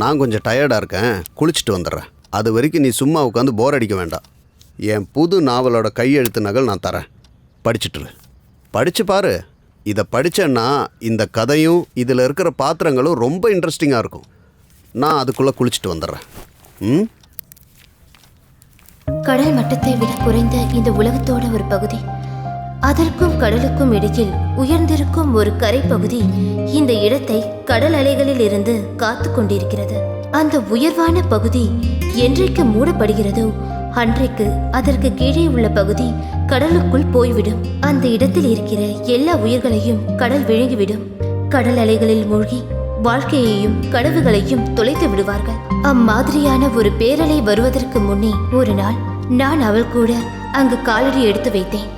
நான் கொஞ்சம் டயர்டாக இருக்கேன், குளிச்சுட்டு வந்துடுறேன். அது வரைக்கும் நீ சும்மா உட்காந்து போர் அடிக்க வேண்டாம். என் புது நாவலோட கையெழுத்து நகல் நான் தரேன், படிச்சுட்டுரு. படித்து பாரு. இதை படித்தேன்னா இந்த கதையும் இதில் இருக்கிற பாத்திரங்களும் ரொம்ப இன்ட்ரெஸ்டிங்காக இருக்கும். நான் அதுக்குள்ளே குளிச்சுட்டு வந்துடுறேன். கடல் மட்டத்தை விட குறைந்த இந்த உலகத்தோட ஒரு பகுதி, அதற்கும் கடலுக்கும் இடையில் உயர்ந்திருக்கும் ஒரு கரை பகுதி இந்த இடத்தை கடல் அலைகளில் இருந்து காத்து கொண்டிருக்கிறது. அந்த உயர்வான பகுதி என்றைக்கு மூடப்படுகிறதோ அன்றைக்கு அதற்கு கீழே உள்ள பகுதி கடலுக்குள் போய்விடும். அந்த இடத்தில் இருக்கிற எல்லா உயிர்களையும் கடல் விழுங்கிவிடும். கடல் அலைகளில் மூழ்கி வாழ்க்கையையும் கனவுகளையும் தொலைத்து விடுவார்கள். அம்மாதிரியான ஒரு பேரலை வருவதற்கு முன்னே ஒரு நாள் நான் அவள் கூட அங்கு காலடி எடுத்து வைத்தேன்.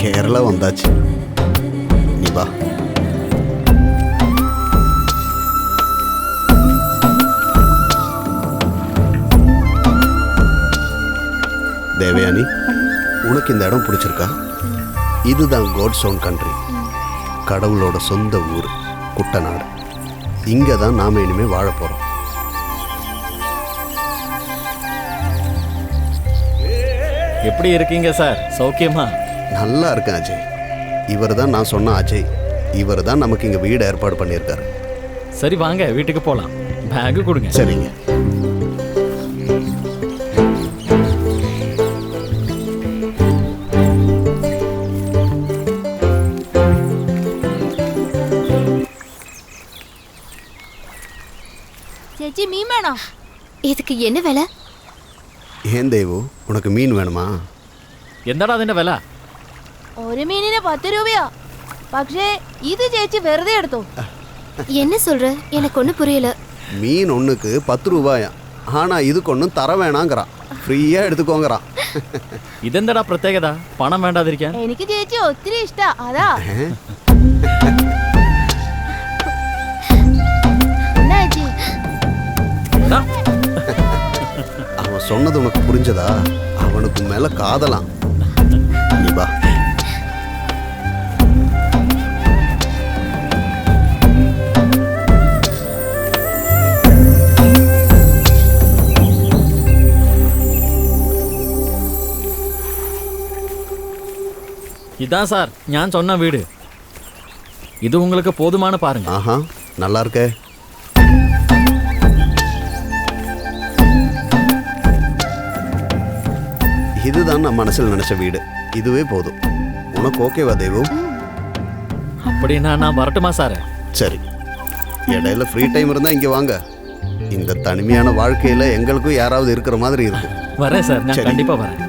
கேரளா வந்தாச்சு, நீ வா. தேவயானி, உனக்கு இந்த இடம் பிடிச்சிருக்கா? இதுதான் காட்ஸ் ஓன் கண்ட்ரி, கடவுளோட சொந்த ஊர், குட்டநாடு. இங்கே தான் நாம இனிமே வாழ போறோம். எப்படி இருக்கீங்க சார்? சௌக்கியமா? நல்லா இருக்கேன் அஜய். இவர் தான் நான் சொன்ன அஜய். இவர் தான் நமக்கு இங்கே வீடு ஏற்பாடு பண்ணியிருக்காரு. சரி வாங்க வீட்டுக்கு போகலாம். பேகு கொடுங்க. சரிங்க. ചേച്ചി മീൻ വേണോ? இதுக்கு என்ன விலை? ஏன் தேவு, உனக்கு மீன் வேணுமா? എന്താടാ അതിന്റെ വില? ഒരു മീനിന് 10 രൂപയോ? പക്ഷേ ഇത് ചേച്ചി വെറുതെ എടുത്തോ. என்ன சொல்ற? எனக்கு ஒண்ணு புரியல. மீன் ஒன்றுக்கு 10 ரூபாயா? ஆனால் இதுக்கு ஒன்றும் தர வேணாங்கிறான், ஃப்ரீயாக எடுத்துக்கோங்கிறான். ഇതെന്താടാ പ്രത്യേകത? പണം വേണ്ടാതിരിക്കാൻ? എനിക്ക് ചേച്ചി ഒത്തിരി ഇഷ്ടാ, അതാ. എന്നാ ചേച്ചി? அவன் சொன்னது உனக்கு புரிஞ்சதா? அவனுக்கு மேல காதலாம். நீ வா. இதான் சார் நான் சொன்ன வீடு. இது உங்களுக்கு போதுமான பாருங்க. ஆஹா, நல்லா இருக்கே. இதுதான் நான் மனசில் நினைச்ச வீடு. இதுவே போதும். உனக்கு ஓகேவா தேவு? அப்படின்னா நான் வரட்டுமா சார்? சரி, இடையில ஃப்ரீ டைம் இருந்தால் இங்கே வாங்க. இந்த தனிமையான வாழ்க்கையில் எங்களுக்கும் யாராவது இருக்கிற மாதிரி இருக்கும். வரேன் சார், நான் கண்டிப்பாக வரேன்.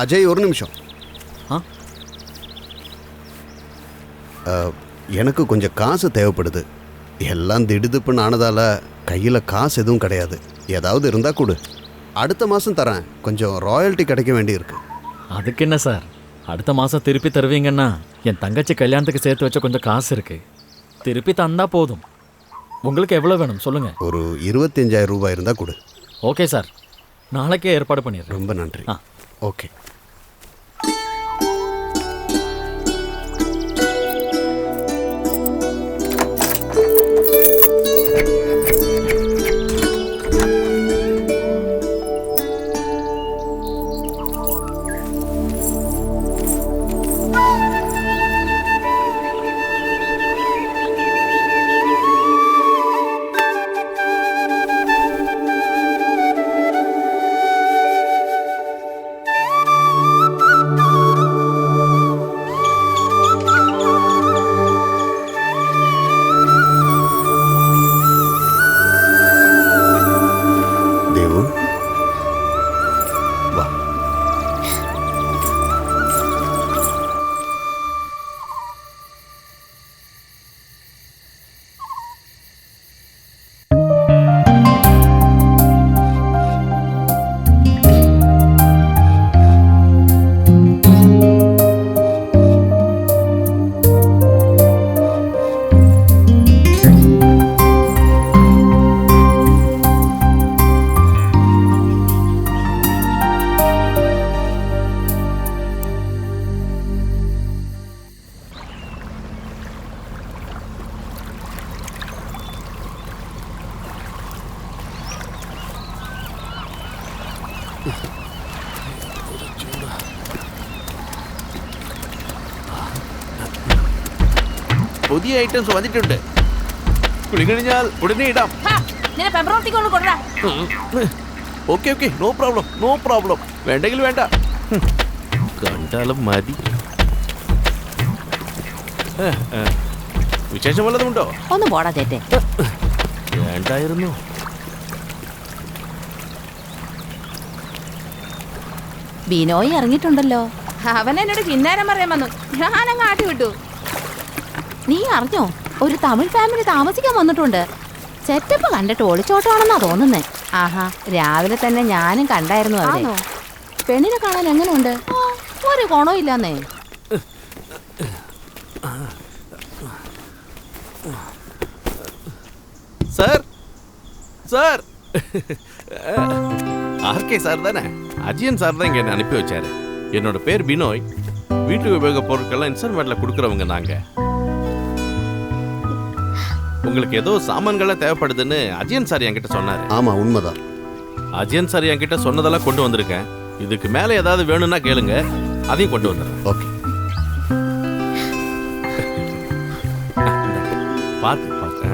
அஜய், ஒரு நிமிஷம். எனக்கு கொஞ்சம் காசு தேவைப்படுது. எல்லாம் திடுதுப்புன்னு ஆனதால் கையில் காசு எதுவும் கிடையாது. ஏதாவது இருந்தால் கொடு, அடுத்த மாதம் தரேன். கொஞ்சம் ராயல்ட்டி கிடைக்க வேண்டியிருக்கு. அதுக்கு என்ன சார், அடுத்த மாதம் திருப்பி தருவீங்கன்னா என் தங்கச்சி கல்யாணத்துக்கு சேர்த்து வச்ச கொஞ்சம் காசு இருக்கு, திருப்பி தந்தா போதும். உங்களுக்கு எவ்வளோ வேணும் சொல்லுங்கள். ஒரு 25,000 ரூபாய் இருந்தால் கொடு. ஓகே சார், நாளைக்கே ஏற்பாடு பண்ணிடுறேன். ரொம்ப நன்றி. ஓகே. പുതിയ ഐറ്റംസ് വന്നിട്ടുണ്ട് കുളി കഴിഞ്ഞാൽ ഉടനെ ഇടാം. നിന്നെ പെമ്പറോട്ടിക്ക് കൊണ്ട് കൊടുടാ. Okay okay, no problem no problem. വേണ്ടെങ്കിൽ വേണ്ട, കണ്ടാലും മതി. വിശേഷം വല്ലതുമുണ്ടോ? ഒന്ന് പോടാ ചേട്ടേ. വേണ്ടായിരുന്നു. ബിനോയ് ഇറങ്ങിയിട്ടുണ്ടല്ലോ. അവൻ എന്നോട് കിന്നാരം പറയാൻ വന്നു. ഞാനങ്ങ് ആട്ടി വിട്ടു. നീ അറിഞ്ഞോ, ഒരു തമിഴ് ഫാമിലി താമസിക്കാൻ വന്നിട്ടുണ്ട്. സെറ്റപ്പ് കണ്ടിട്ട് ഒളിച്ചോട്ടമാണെന്നാ തോന്നുന്നേ. ആഹാ, രാവിലെ തന്നെ ഞാനും കണ്ടായിരുന്നു അവരെ. പെണ്ണിനെ കാണാൻ എങ്ങനെയുണ്ട്? ഒരു ഗുണവും ഇല്ലാന്നേ. சார் சார் ஆர்கே சார் தானே? அஜயன் சார் தான் இங்கே என்னை அனுப்பி வச்சாரு. என்னோட பேர் பினோய். வீட்டு உபயோக பொருட்கள்லாம் இன்ஸ்டால்மெண்ட்டில் கொடுக்குறவங்க நாங்கள். உங்களுக்கு ஏதோ சாமான்கள்லாம் தேவைப்படுதுன்னு அஜயன் சார் என்கிட்ட சொன்னார். ஆமாம், உண்மைதான். அஜயன் சார் என்கிட்ட சொன்னதெல்லாம் கொண்டு வந்திருக்கேன். இதுக்கு மேலே ஏதாவது வேணும்னா கேளுங்க, அதையும் கொண்டு வந்துடுறேன். ஓகே. பார்த்து பார்த்து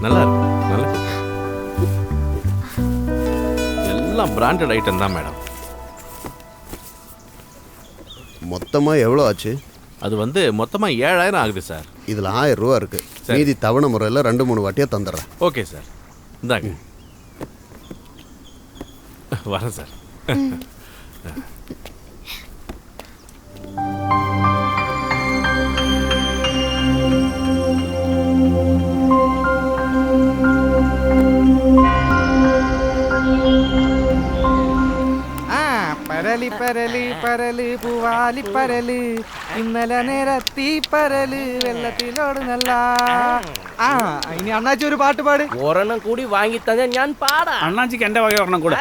நல்லா இருக்கு, நல்லா இருக்கு. எல்லாம் பிராண்டட் ஐட்டம் தான் மேடம். மொத்தமாக எவ்வளோ ஆச்சு? அது வந்து மொத்தமாக 7000 ஆகுது சார். இதில் 1000 ரூபா இருக்கு. மீதி தவணை முறையில் 2-3 வாட்டியாக தந்துடுறேன். ஓகே சார், இந்தாங்க. வரேன் சார். പരലി പരലി പരല് പൂവാലി പരല് ഇന്നലെ നേരത്തി പരല് വെള്ളത്തിലോട് നല്ല. ആ ഇനി അണ്ണാച്ചി ഒരു പാട്ട് പാട്. ഒരെണ്ണം കൂടി വാങ്ങി തന്നെ ഞാൻ പാടാം. അണ്ണാച്ചിക്ക് എന്റെ വക ഒരെണ്ണം കൂടെ.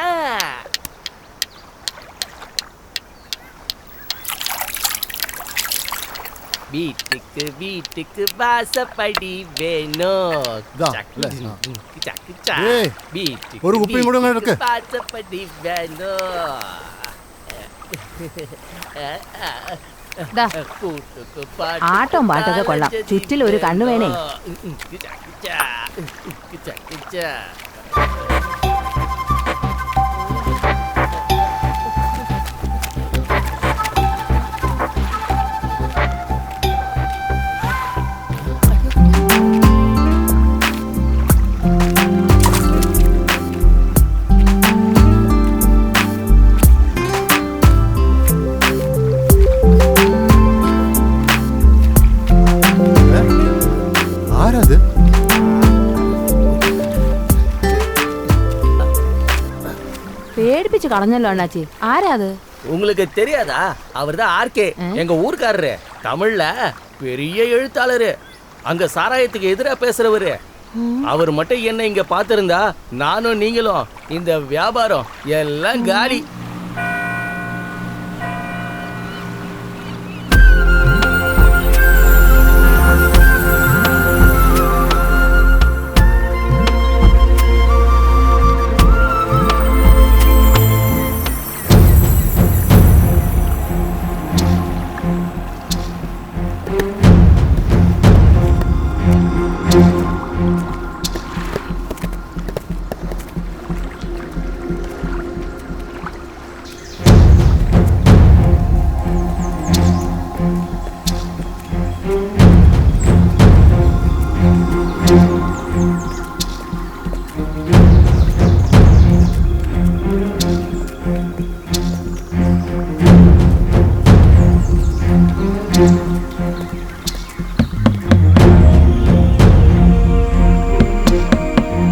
வீட்டுக்கு வீட்டுக்கு வாசப்படி வேணும். ஒரு குப்பையும் கூட இருக்கு. வாசப்படி வேணும். ആട്ടം പാട്ടൊക്കെ കൊള്ളാം. ചുറ്റിൽ ഒരു കണ്ണു വേണേ. பேடிப்பிச்சு களஞ்சല്ലോ அண்ணாச்சி. ஆரா அது? உங்களுக்கு தெரியாதா? அவர் தான் ஆர்கே, எங்க ஊர்க்காரரு. தமிழ்ல பெரிய எழுத்தாளரு. அங்க சாராயத்துக்கு எதிராக பேசுறவரு. அவர் மட்டும் என்ன இங்க பார்த்திருந்தா நானும் நீங்களும் இந்த வியாபாரம் எல்லாம் காலி.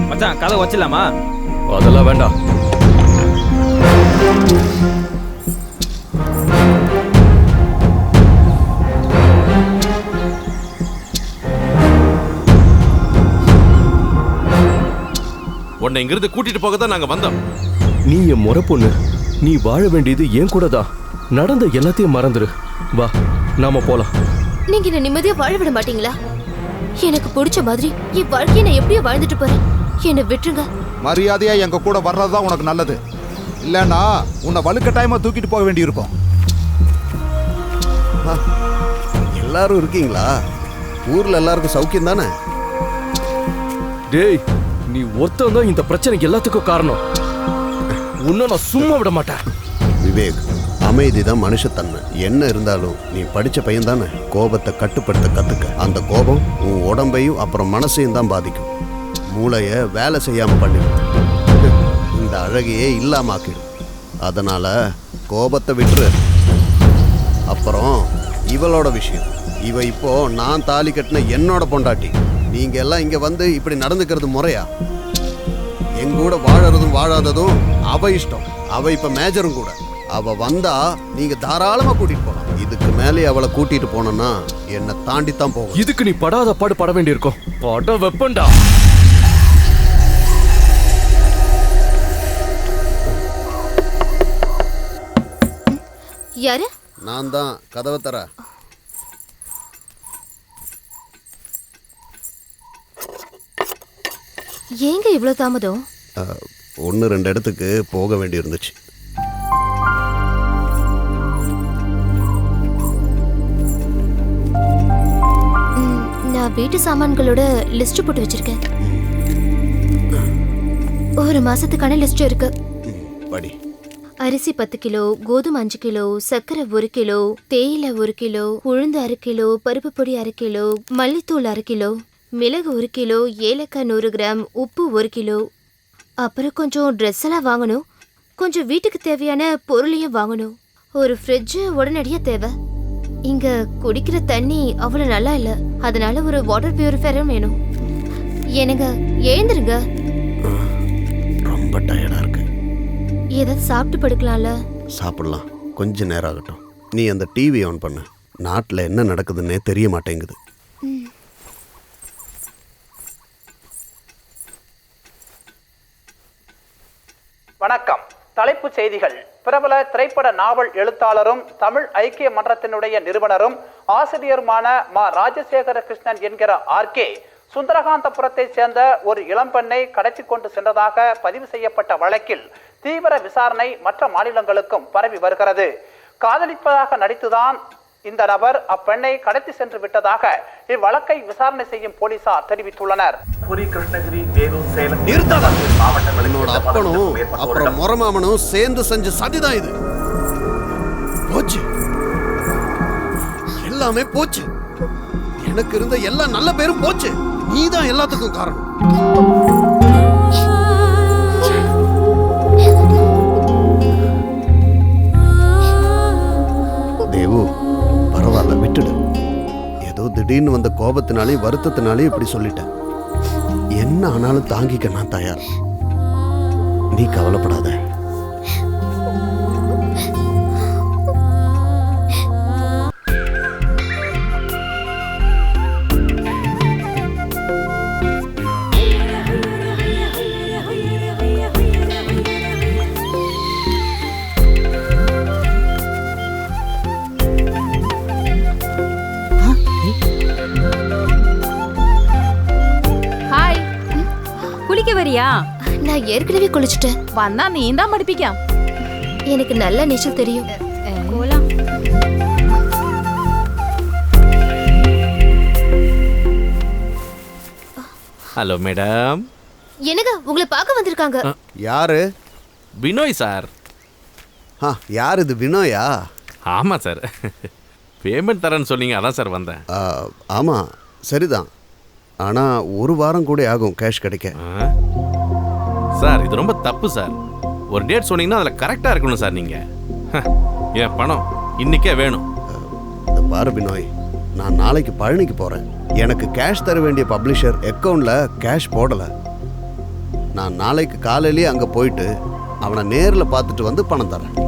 மச்சான் கதை வச்சிடலாமா? அதெல்லாம் வேண்டாம். உன்னை இங்கிருந்து கூட்டிட்டு போக தான் நாங்க வந்தோம். நீ என் முறை பொண்ணு. நீ வாழ வேண்டியது என் கூட தான். நடந்த எல்லாத்தையும் மறந்துரு. வா, நாம போலாம். நீங்க என்ன நிம்மதியா வாழ விட மாட்டீங்களா? எனக்கு பிடிச்ச மாதிரி என் வாழ்க்கையை நான் எப்படியோ வாழ்ந்துட்டு போறேன். என்னை விட்டுருங்க. மரியாதையா எங்க கூட வர்றதுதான் உனக்கு நல்லது. இல்லைன்னா உன்னை வலுக்கட்டாயமா தூக்கிட்டு போக வேண்டியிருக்கும். எல்லாரும் இருக்கீங்களா? ஊர்ல எல்லாருக்கும் சௌக்கியம் தானே? டேய், நீ ஒருத்தன் தான் இந்த பிரச்சனைக்கு எல்லாத்துக்கும் காரணம். உன்னை நான் சும்மா விட மாட்டேன். விவேக், அமைதி தான் மனுஷத்தன்மை. என்ன இருந்தாலும் நீ படிச்ச பையன் தானே. கோபத்தை கட்டுப்படுத்த கத்துக்க. அந்த கோபம் உன் உடம்பையும் அப்புறம் மனசையும் தான் பாதிக்கும். மூளைய வேலை செய்யாம பண்ணிடும். இந்த அழகையே இல்லாம ஆக்கிடும். அதனால கோபத்தை விட்டுரு. அப்புறம் இவளோட விஷயம். இவ இப்போ நான் தாலி கட்டின என்னோட பொண்டாட்டி. நீங்க எல்லாம் இங்க வந்து இப்படி நடந்துக்கிறது முறையா? எங்கூட வாழறதும் வாழாததும் அவ இஷ்டம். அவ இப்ப மேஜரும் கூட. அவ வந்தா நீங்க தாராளமா கூட்டிட்டு போலாம். இதுக்கு மேலே அவளை கூட்டிட்டு போனோம்னா என்னை தாண்டித்தான் போகும். இதுக்கு நீ படாத பாடு பட வேண்டியிருக்கும். பட வெப்பண்டா. யாரு? நான் தான். கதவை தர. ஏங்க இவ்வளவு தாமதம்? 1-2 இடத்துக்கு போக வேண்டி இருந்துச்சு. நான் வீட்டு சாமான்களோட லிஸ்ட் போட்டு வச்சிருக்கேன். ஒரு மாசத்துக்கான லிஸ்ட் இருக்கு. படி. அரிசி 10 கிலோ, கோதுமை 5 கிலோ, சர்க்கரை 1 கிலோ, தேயிலை 1 கிலோ, உளுந்து 1/2 கிலோ, பருப்பு பொடி 1/2 கிலோ, மல்லித்தூள் 1/2 கிலோ, மிளகு 1 கிலோ, ஏலக்காய் 100 கிராம், உப்பு 1 கிலோ. அப்புறம் கொஞ்சம் ட்ரெஸ் எல்லாம் வாங்கணும். கொஞ்சம் வீட்டுக்கு தேவையான பொருளையும் வாங்கணும். ஒரு ஃப்ரிட்ஜ் உடனடியா தேவை. இங்க குடிக்கிற தண்ணி அவ்வளவு நல்லா இல்ல. அதனால ஒரு வாட்டர் பியூரிஃபையரும் வேணும். எனக்கு எழுந்துருங்க. ரொம்ப டயர்டா இருக்கு. ஏதாவது சாப்பிட்டு படுக்கலாம்ல? சாப்பிடலாம். கொஞ்ச நேரம் ஆகட்டும். நீ அந்த டிவி ஆன் பண்ணு. நாட்டில் என்ன நடக்குதுன்னே தெரிய மாட்டேங்குது. வணக்கம். தலைப்புச் செய்திகள். பிரபல திரைப்பட நாவல் எழுத்தாளரும் தமிழ் ஐக்கிய மன்றத்தினுடைய நிறுவனரும் ஆசிரியருமான மா ராஜசேகர கிருஷ்ணன் என்கிற ஆர்கே சுந்தரகாந்தபுரத்தை சேர்ந்த ஒரு இளம்பெண்ணை கடத்தி கொண்டு சென்றதாக பதிவு செய்யப்பட்ட வழக்கில் தீவிர விசாரணை மற்ற மாநிலங்களுக்கும் பரவி வருகிறது. காதலிப்பதாக நடித்துதான் இந்த நபர் அப்பெண்ணை கடத்தி சென்று விட்டதாக இவ்வழக்கை விசாரணை செய்யும் போலீசார் தெரிவித்துள்ளனர். என்னோட அப்பனும் அப்புறம் முறமாமனும் சேர்ந்து செஞ்ச சதிதான் இது. போச்சு, எல்லாமே போச்சு. எனக்கு இருந்த எல்லா நல்ல பேரும் போச்சு. நீதான் எல்லாத்துக்கும் காரணம். தேவு, பரவாயில்ல, விட்டுடு. ஏதோ திடீர்னு வந்த கோபத்தினாலையும் வருத்தத்தினாலையும் இப்படி சொல்லிட்டேன். என்ன ஆனாலும் தாங்கிக்க நான் தயார். நீ கவலைப்படாத. வரியா? நான் ஏற்கனவே குளிச்சிட்டேன். வந்தா நீ தான் படிப்பிக்க. எனக்கு நல்ல நீச்சல் தெரியும். போலாம். Hello madam. என்னங்க உங்களை பார்க்க வந்திருக்காங்க. யாரு? வினோய் சார். யார் இது? வினோயா? ஆமா சார். பேமெண்ட் தரேன்னு சொன்னீங்க, அதான் சார் வந்தேன். ஆமா, சரிதான். ஆனால் 1 வாரம் கூட ஆகும் கேஷ் கிடைக்க. சார், இது ரொம்ப தப்பு சார். ஒரு டேட் சொன்னீங்கன்னா அதில் கரெக்டாக இருக்கணும் சார். நீங்கள் என் பணம் இன்னைக்கே வேணும். இந்த பாரு பினோய், நான் நாளைக்கு பழனிக்கு போகிறேன். எனக்கு கேஷ் தர வேண்டிய பப்ளிஷர் அக்கௌண்ட்டில் கேஷ் போடலை. நான் நாளைக்கு காலையிலேயே அங்கே போயிட்டு அவனை நேரில் பார்த்துட்டு வந்து பணம் தரேன்.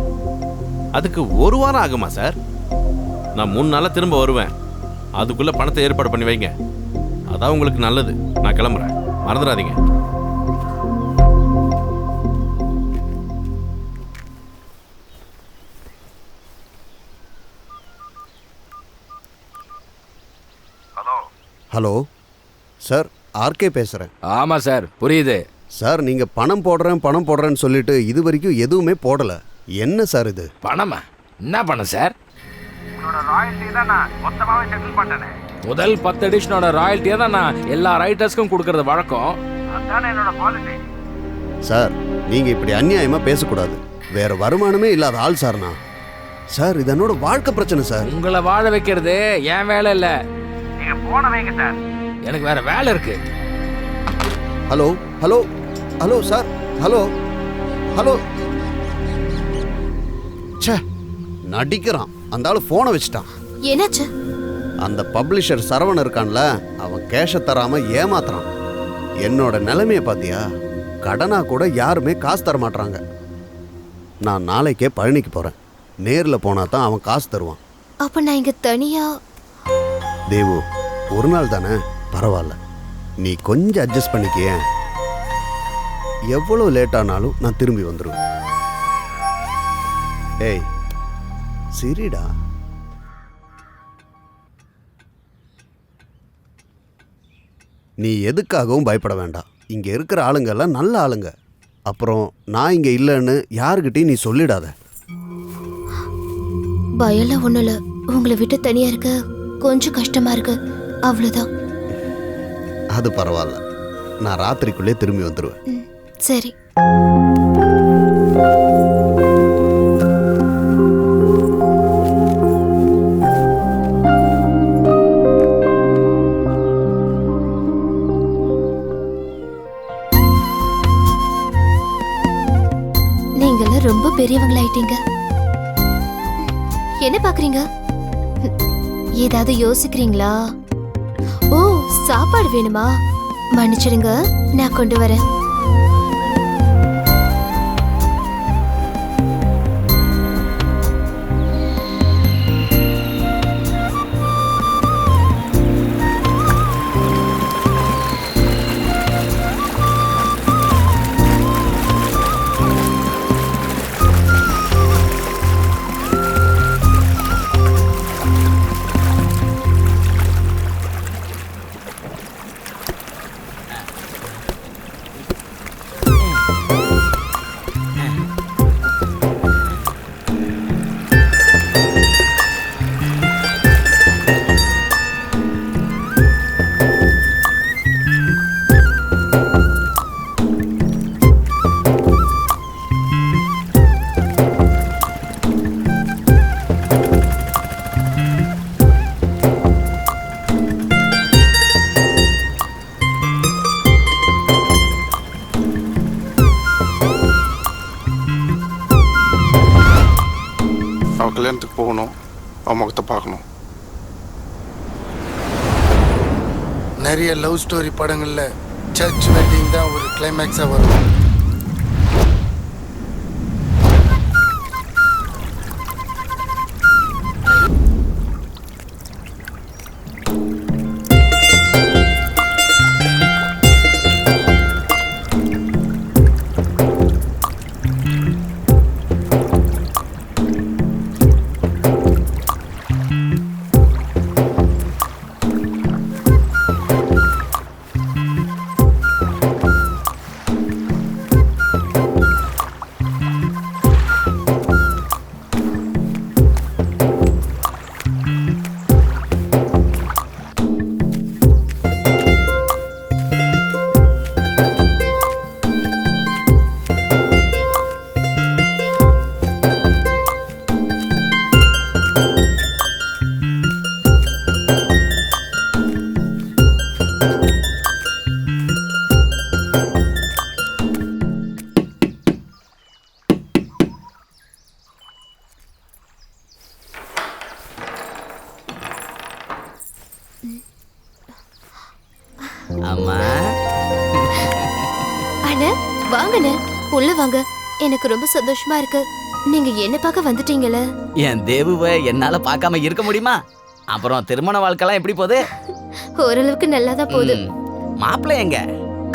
அதுக்கு 1 வாரம் ஆகுமா சார்? நான் 3 நாளாக திரும்ப வருவேன். அதுக்குள்ளே பணத்தை ஏற்பாடு பண்ணி வைங்க. அதான் உங்களுக்கு நல்லது. நான் கிளம்புறேன், மறந்துடாதீங்க. ஹலோ சார், ஆர்கே பேசுகிறேன். ஆமாம் சார், புரியுது சார். நீங்கள் பணம் போடுறேன்னு சொல்லிட்டு இது வரைக்கும் எதுவுமே போடலை. என்ன சார் இது? பணமா? என்ன பணம் சார்? உங்களோட ராயல்டி தான் நான் மொத்தமாகவே செட்டில் பண்ணேன். முதல் 10 எடிஷனோட ராயல்ட்டியை தான் நான் எல்லா ரைட்டர்ஸ்க்கும் கொடுக்கறது வழக்கம். அதானே என்னோட பாலிசி. சார் நீங்க இப்படி அநியாயமா பேசக்கூடாது. வேற வருமானமே இல்லாத ஆள் சார் நான். சார் இது என்னோட வாழ்க்கை பிரச்சனை சார். உங்களை வாழ வைக்கிறது என் வேலை இல்ல. நீங்க போன வைங்க சார். எனக்கு வேற வேலை இருக்கு. Hello hello hello sir hello hello. ச்சே நடிக்கிறான். அந்த ஆளு போனை வச்சுட்டான். என்னாச்சு? அந்த பப்ளிஷர் சரவணன் இருக்கான்ல, அவன் கேஷ தராம ஏமாத்துறான். என்னோட நிலைமைய பாத்தியா? கடனா கூட யாருமே காசு தர மாட்டாங்க. நான் நாளைக்கே பழனிக்கு போறேன். நேர்ல போனா தான் அவன் காசு தருவான். அப்ப நான் இங்க தனியா. தேவு ஒரு நாள் தானே, பரவாயில்ல. நீ கொஞ்சம் அட்ஜஸ்ட் பண்ணிக்கிய. எவ்வளவு லேட் ஆனாலும் நான் திரும்பி வந்துடுவேன். ஏய் சரிடா. நீ எதுக்காகவும் பயப்பட வேண்டாம். இங்க இருக்கிற ஆளுங்க எல்லாம் நல்ல ஆளுங்க. அப்புறம் நான் இங்க இல்லைன்னு யாருக்கிட்டையும் நீ சொல்லிடாத. பயம்லாம் ஒண்ணும் இல்ல. உங்களை விட்டு தனியா இருக்க கொஞ்சம் கஷ்டமா இருக்கு, அவ்வளவுதான். அது பரவாயில்ல. நான் ராத்திரிக்குள்ளே திரும்பி வந்துடுவேன். சரி. நீங்கெல்லாம் ரொம்ப பெரியவங்களாயிட்டீங்க. என்ன பாக்குறீங்க? ஏதாவது யோசிக்கிறீங்களா? ஓ சாப்பாடு வேணுமா? மன்னிச்சிடுங்க, நான் கொண்டு வரேன். கல்யாணத்துக்கு போகணும், அவன் முகத்தை பார்க்கணும். நிறைய லவ் ஸ்டோரி படங்களில் சர்ச் வெட்டிங் தான் ஒரு கிளைமேக்ஸாக வரும். அம்மா அண்ணா வாங்கண்ணே, உள்ள வாங்க. எனக்கு ரொம்ப சந்தோஷமா இருக்கு. நீங்க என்ன பார்க்க வந்துட்டீங்களே. என் தேவுவை என்னால பார்க்காம இருக்க முடியுமா? அப்புறம் திருமண வாழ்க்கைலாம் எப்படி போகுது? ஓரளவுக்கு நல்லாதான் போகுது. மாப்பிள்ளை எங்க?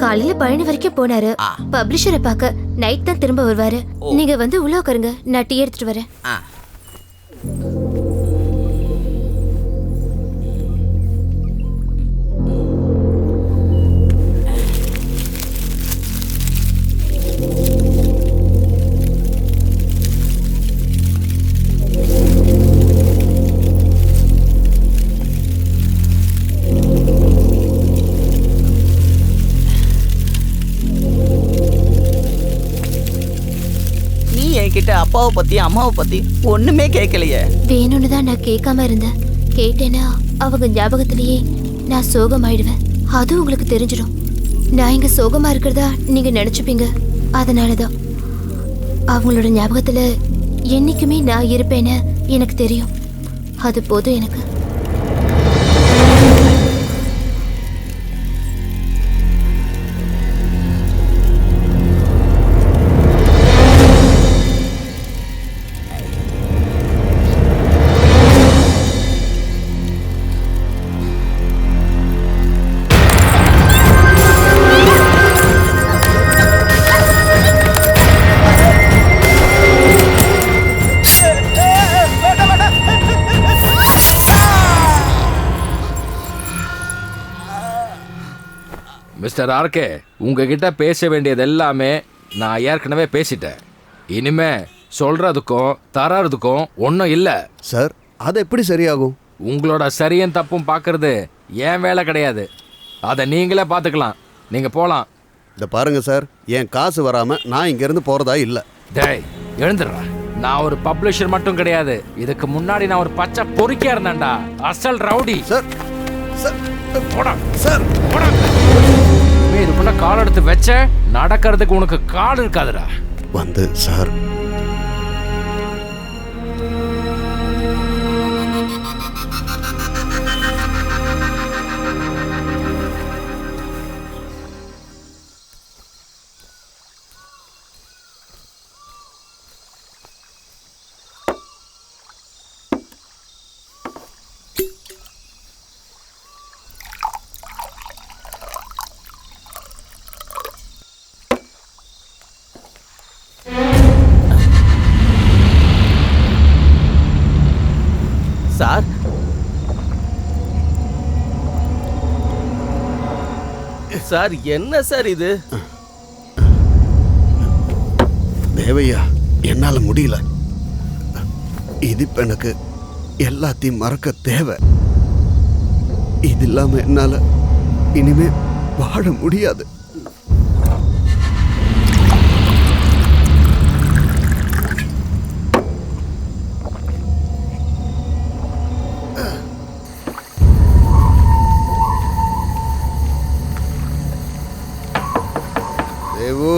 காலையில பழனி வரைக்கும் போனாரு. பப்ளிஷரை பார்க்க. நைட் தான் திரும்ப வருவாரு. நீங்க வந்து உள்ள உட்காருங்க, நான் டீ எடுத்துட்டு வரேன். அப்பாவை பத்தி அம்மாவை பத்தி ஒண்ணுமே கேட்கலையே. வேணும்னு தான் நான் கேட்காம இருந்தேன். கேட்டேன்னா அவங்க ஞாபகத்திலேயே நான் சோகமாயிடுவேன். அது உங்களுக்கு தெரிஞ்சிடும். நான் இங்க சோகமா இருக்கிறதா நீங்க நினைச்சுப்பீங்க. அதனாலதான் அவங்களோட ஞாபகத்துல என்னைக்குமே நான் இருப்பேன்னு எனக்கு தெரியும். அது போதும் எனக்கு. மிஸ்டர் ஆர்கே, உங்ககிட்ட பேச வேண்டியது எல்லாமே நான் ஏற்கனவே பேசிட்டேன். இனிமே சொல்றதுக்கும் தரதுக்கும் ஒன்றும் இல்லை. சார், அது எப்படி சரியாகும்? உங்களோட சரியும் தப்பும் பார்க்கறது ஏன் வேலை கிடையாது. அதை நீங்களே பார்த்துக்கலாம். நீங்கள் போகலாம். இதை பாருங்க சார், என் காசு வராமல் நான் இங்கேருந்து போகிறதா இல்லை. டேய் எழுந்துடுறா. நான் ஒரு பப்ளிஷர் மட்டும் கிடையாது. இதுக்கு முன்னாடி நான் ஒரு பச்சை பொறுக்கியா இருந்தேன்டா. அசல் ரவுடி. சார் சார் போடா சார் போடா. இதுக்குள்ள கால் எடுத்து வச்ச நடக்கிறதுக்கு உனக்கு கால் இருக்காதுடா. வந்து சார், சார், சார் என்ன சார் இது? தேவையா, என்னால முடியல. இது இப்ப எனக்கு எல்லாத்தையும் மறக்க தேவை. இது இல்லாம என்னால இனிமே வாழ முடியாது. தேவு,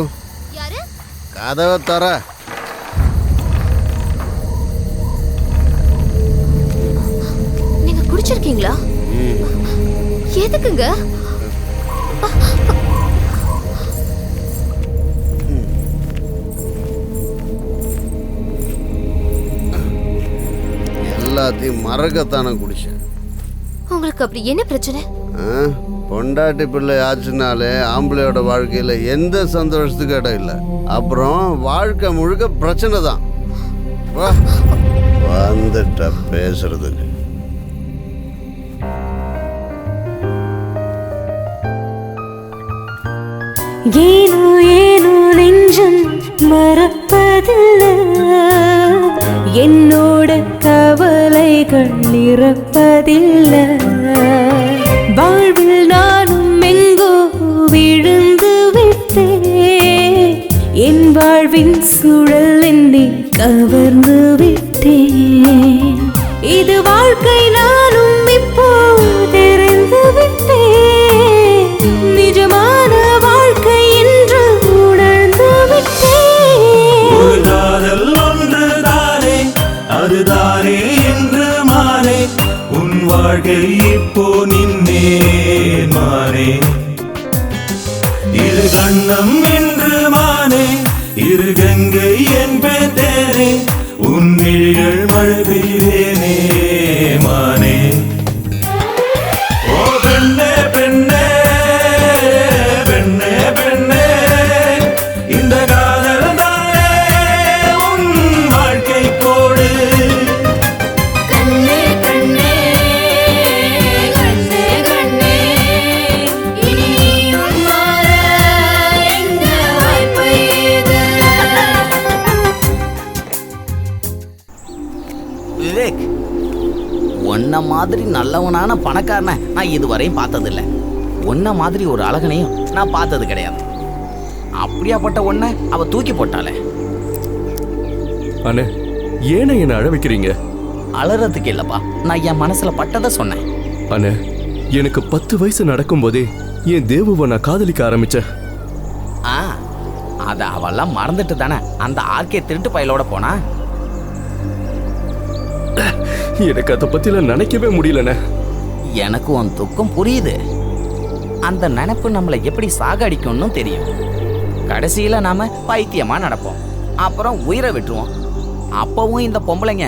கதவை தர. நீங்க குடிச்சிருக்கீங்களா? எதுக்குங்க? எல்லாத்தையும் மறக்கத்தானே குடிச்சேன். உங்களுக்கு அப்படி என்ன பிரச்சனை? பொண்டாட்டி பிள்ளை ஆச்சுனாலே ஆம்பளையோட வாழ்க்கையில் எந்த சந்தோஷத்துக்கு இடம் இல்லை. அப்புறம் வாழ்க்கை முழுக்க பிரச்சனை தான். வந்துட்ட பேசுறதுக்கு. ஏனோ ஏனோ நெஞ்சம் மறப்பதில்லை, என்னோட கவலைகள் இறப்பதில்லை. வாழ்வில் நானும் எங்கோ விழுந்து விட்டேன், என் வாழ்வின் சூழல் என்னை கவர்ந்து விட்டேன். இது வாழ்க்கை நானும் இப்போ தெரிந்து விட்டேன், நிஜமான வாழ்க்கை என்று உணர்ந்து விட்டேன். ஒரு காதல் ஒன்றுதானே, அதுதானே என்று மானே, உன் வாழ்க்கை இப்போ நின்னே மானே. இரு கண்ணம் என்று மானே, இரு கங்கை என்பேன் தேனே, உன் விழிகள் மழை பெய்வேனே மானே. ஓ பெண்ணே பெண்ணே பெண்ணே பெண்ணே, இந்த காதல் தானே உன் வாழ்க்கை கோடு. கண்ணே கண்ணே கண்ணே கண்ணே, இனி நீயும் மாற எங்க வாய்ப்பு இது? விவேக், உன்ன மாதிரி நல்லவனான பணக்காரனை நான் இதுவரையும் பார்த்ததில்லை. உன்ன மாதிரி ஒரு அழகனையும் நான் பார்த்தது கிடையாது. அப்படியாப்பட்ட ஒன்ன அவ தூக்கி போட்டாளே. அண்ணே ஏனே என்ன அழ வைக்கிறீங்க? அலறதுக்கு இல்லப்பா, நான் என் மனசுல பட்டதை சொன்னேன். அண்ணே எனக்கு 10 வயசு நடக்கும் போதே என் தேவுவை நான் காதலிக்க ஆரம்பிச்சேன். அத அவெல்லாம் மறந்துட்டு தானே அந்த ஆர்கே திருட்டு பயலோட போனா. எனக்கு அதை பத்திலாம் நினைக்கவே முடியலண்ணே. எனக்கு உன் துக்கம் புரியுது. அந்த நினைப்பு நம்மளை எப்படி சாகடிக்கும்னு தெரியும். கடைசியில நாம பைத்தியமா நடப்போம், அப்புறம் உயிரை விட்டுருவோம். அப்பவும் இந்த பொம்பளைங்க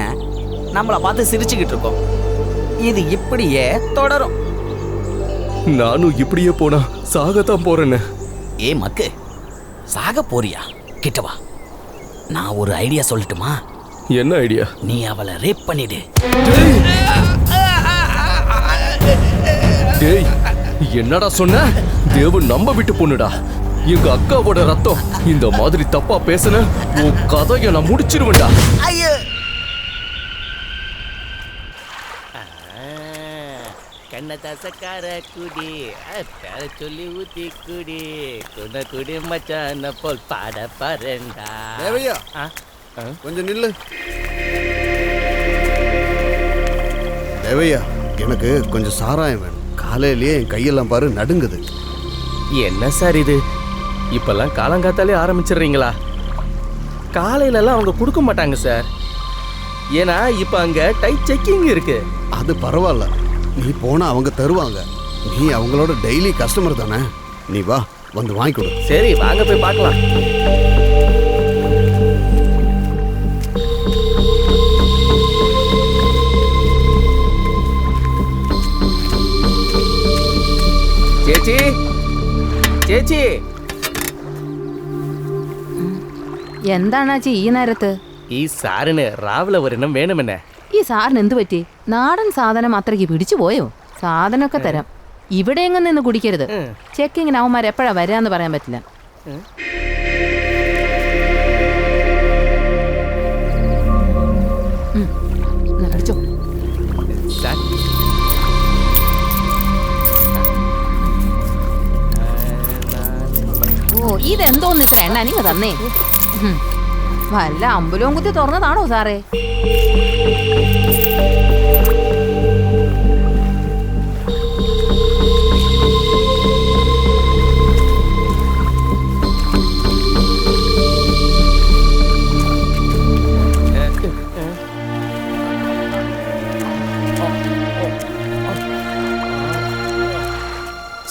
நம்மளை பார்த்து சிரிச்சுக்கிட்டு இருக்கோம். இது இப்படியே தொடரும். நானும் இப்படியே போனா சாகத்தான் போறேன்னு. ஏ மக்கு, சாக போறியா? கிட்டவா, நான் ஒரு ஐடியா சொல்லட்டுமா? என்ன ஐடியா? நீ அவளை ரேப் பண்ணிடு. டேய் என்னடா சொன்ன? தேவு நம்ப விட்டு பொண்ணுடா, எங்க அக்காவோட ரத்தம். இந்த மாதிரி தப்பா பேசுன உன் கதையை நான் முடிச்சிருவேன்டா. கண்ணதாசக்கார குடி பேர சொல்லி ஊத்தி குடி குட குடி மச்சான போல் பாட பாருண்டா. தேவையா கொஞ்சம் நில்லு. தேவையா எனக்கு கொஞ்சம் சாராயம் வேணும். காலையிலேயே என் கையெல்லாம் பாரு நடுங்குது. என்ன சார் இது, இப்பெல்லாம் காலங்காத்தாலே ஆரம்பிச்சிடுறீங்களா? காலையிலலாம் அவங்க கொடுக்க மாட்டாங்க சார், ஏன்னா இப்போ அங்கே டைட் செக்கிங் இருக்கு. அது பரவாயில்ல, நீ போனா அவங்க தருவாங்க. நீ அவங்களோட டெய்லி கஸ்டமர் தானே, நீ வா வந்து வாங்கி கொடு. சரி வாங்க போய் பார்க்கலாம். ചേച്ചി ചേച്ചി എന്താണാച്ചി ഈ നേരത്ത്? ഈ സാറിന് രാവിലെ ഒരെണ്ണം വേണമെന്നെ. ഈ സാറിന് എന്ത് പറ്റി? നാടൻ സാധനം അത്രയ്ക്ക് പിടിച്ചു പോയോ? സാധനമൊക്കെ തരാം, ഇവിടെ എങ്ങും നിന്ന് കുടിക്കരുത്. ചെക്കിങ്ങിന് അവന്മാർ എപ്പോഴാ വരാന്ന് പറയാൻ പറ്റില്ല. അടിച്ചോ. ഓ ഇതെന്തോന്ന് ഇത്ര എണ്ണ നിങ്ങൾ തന്നേ? വല്ല അമ്പലവും കുത്തി തുറന്നതാണോ സാറേ?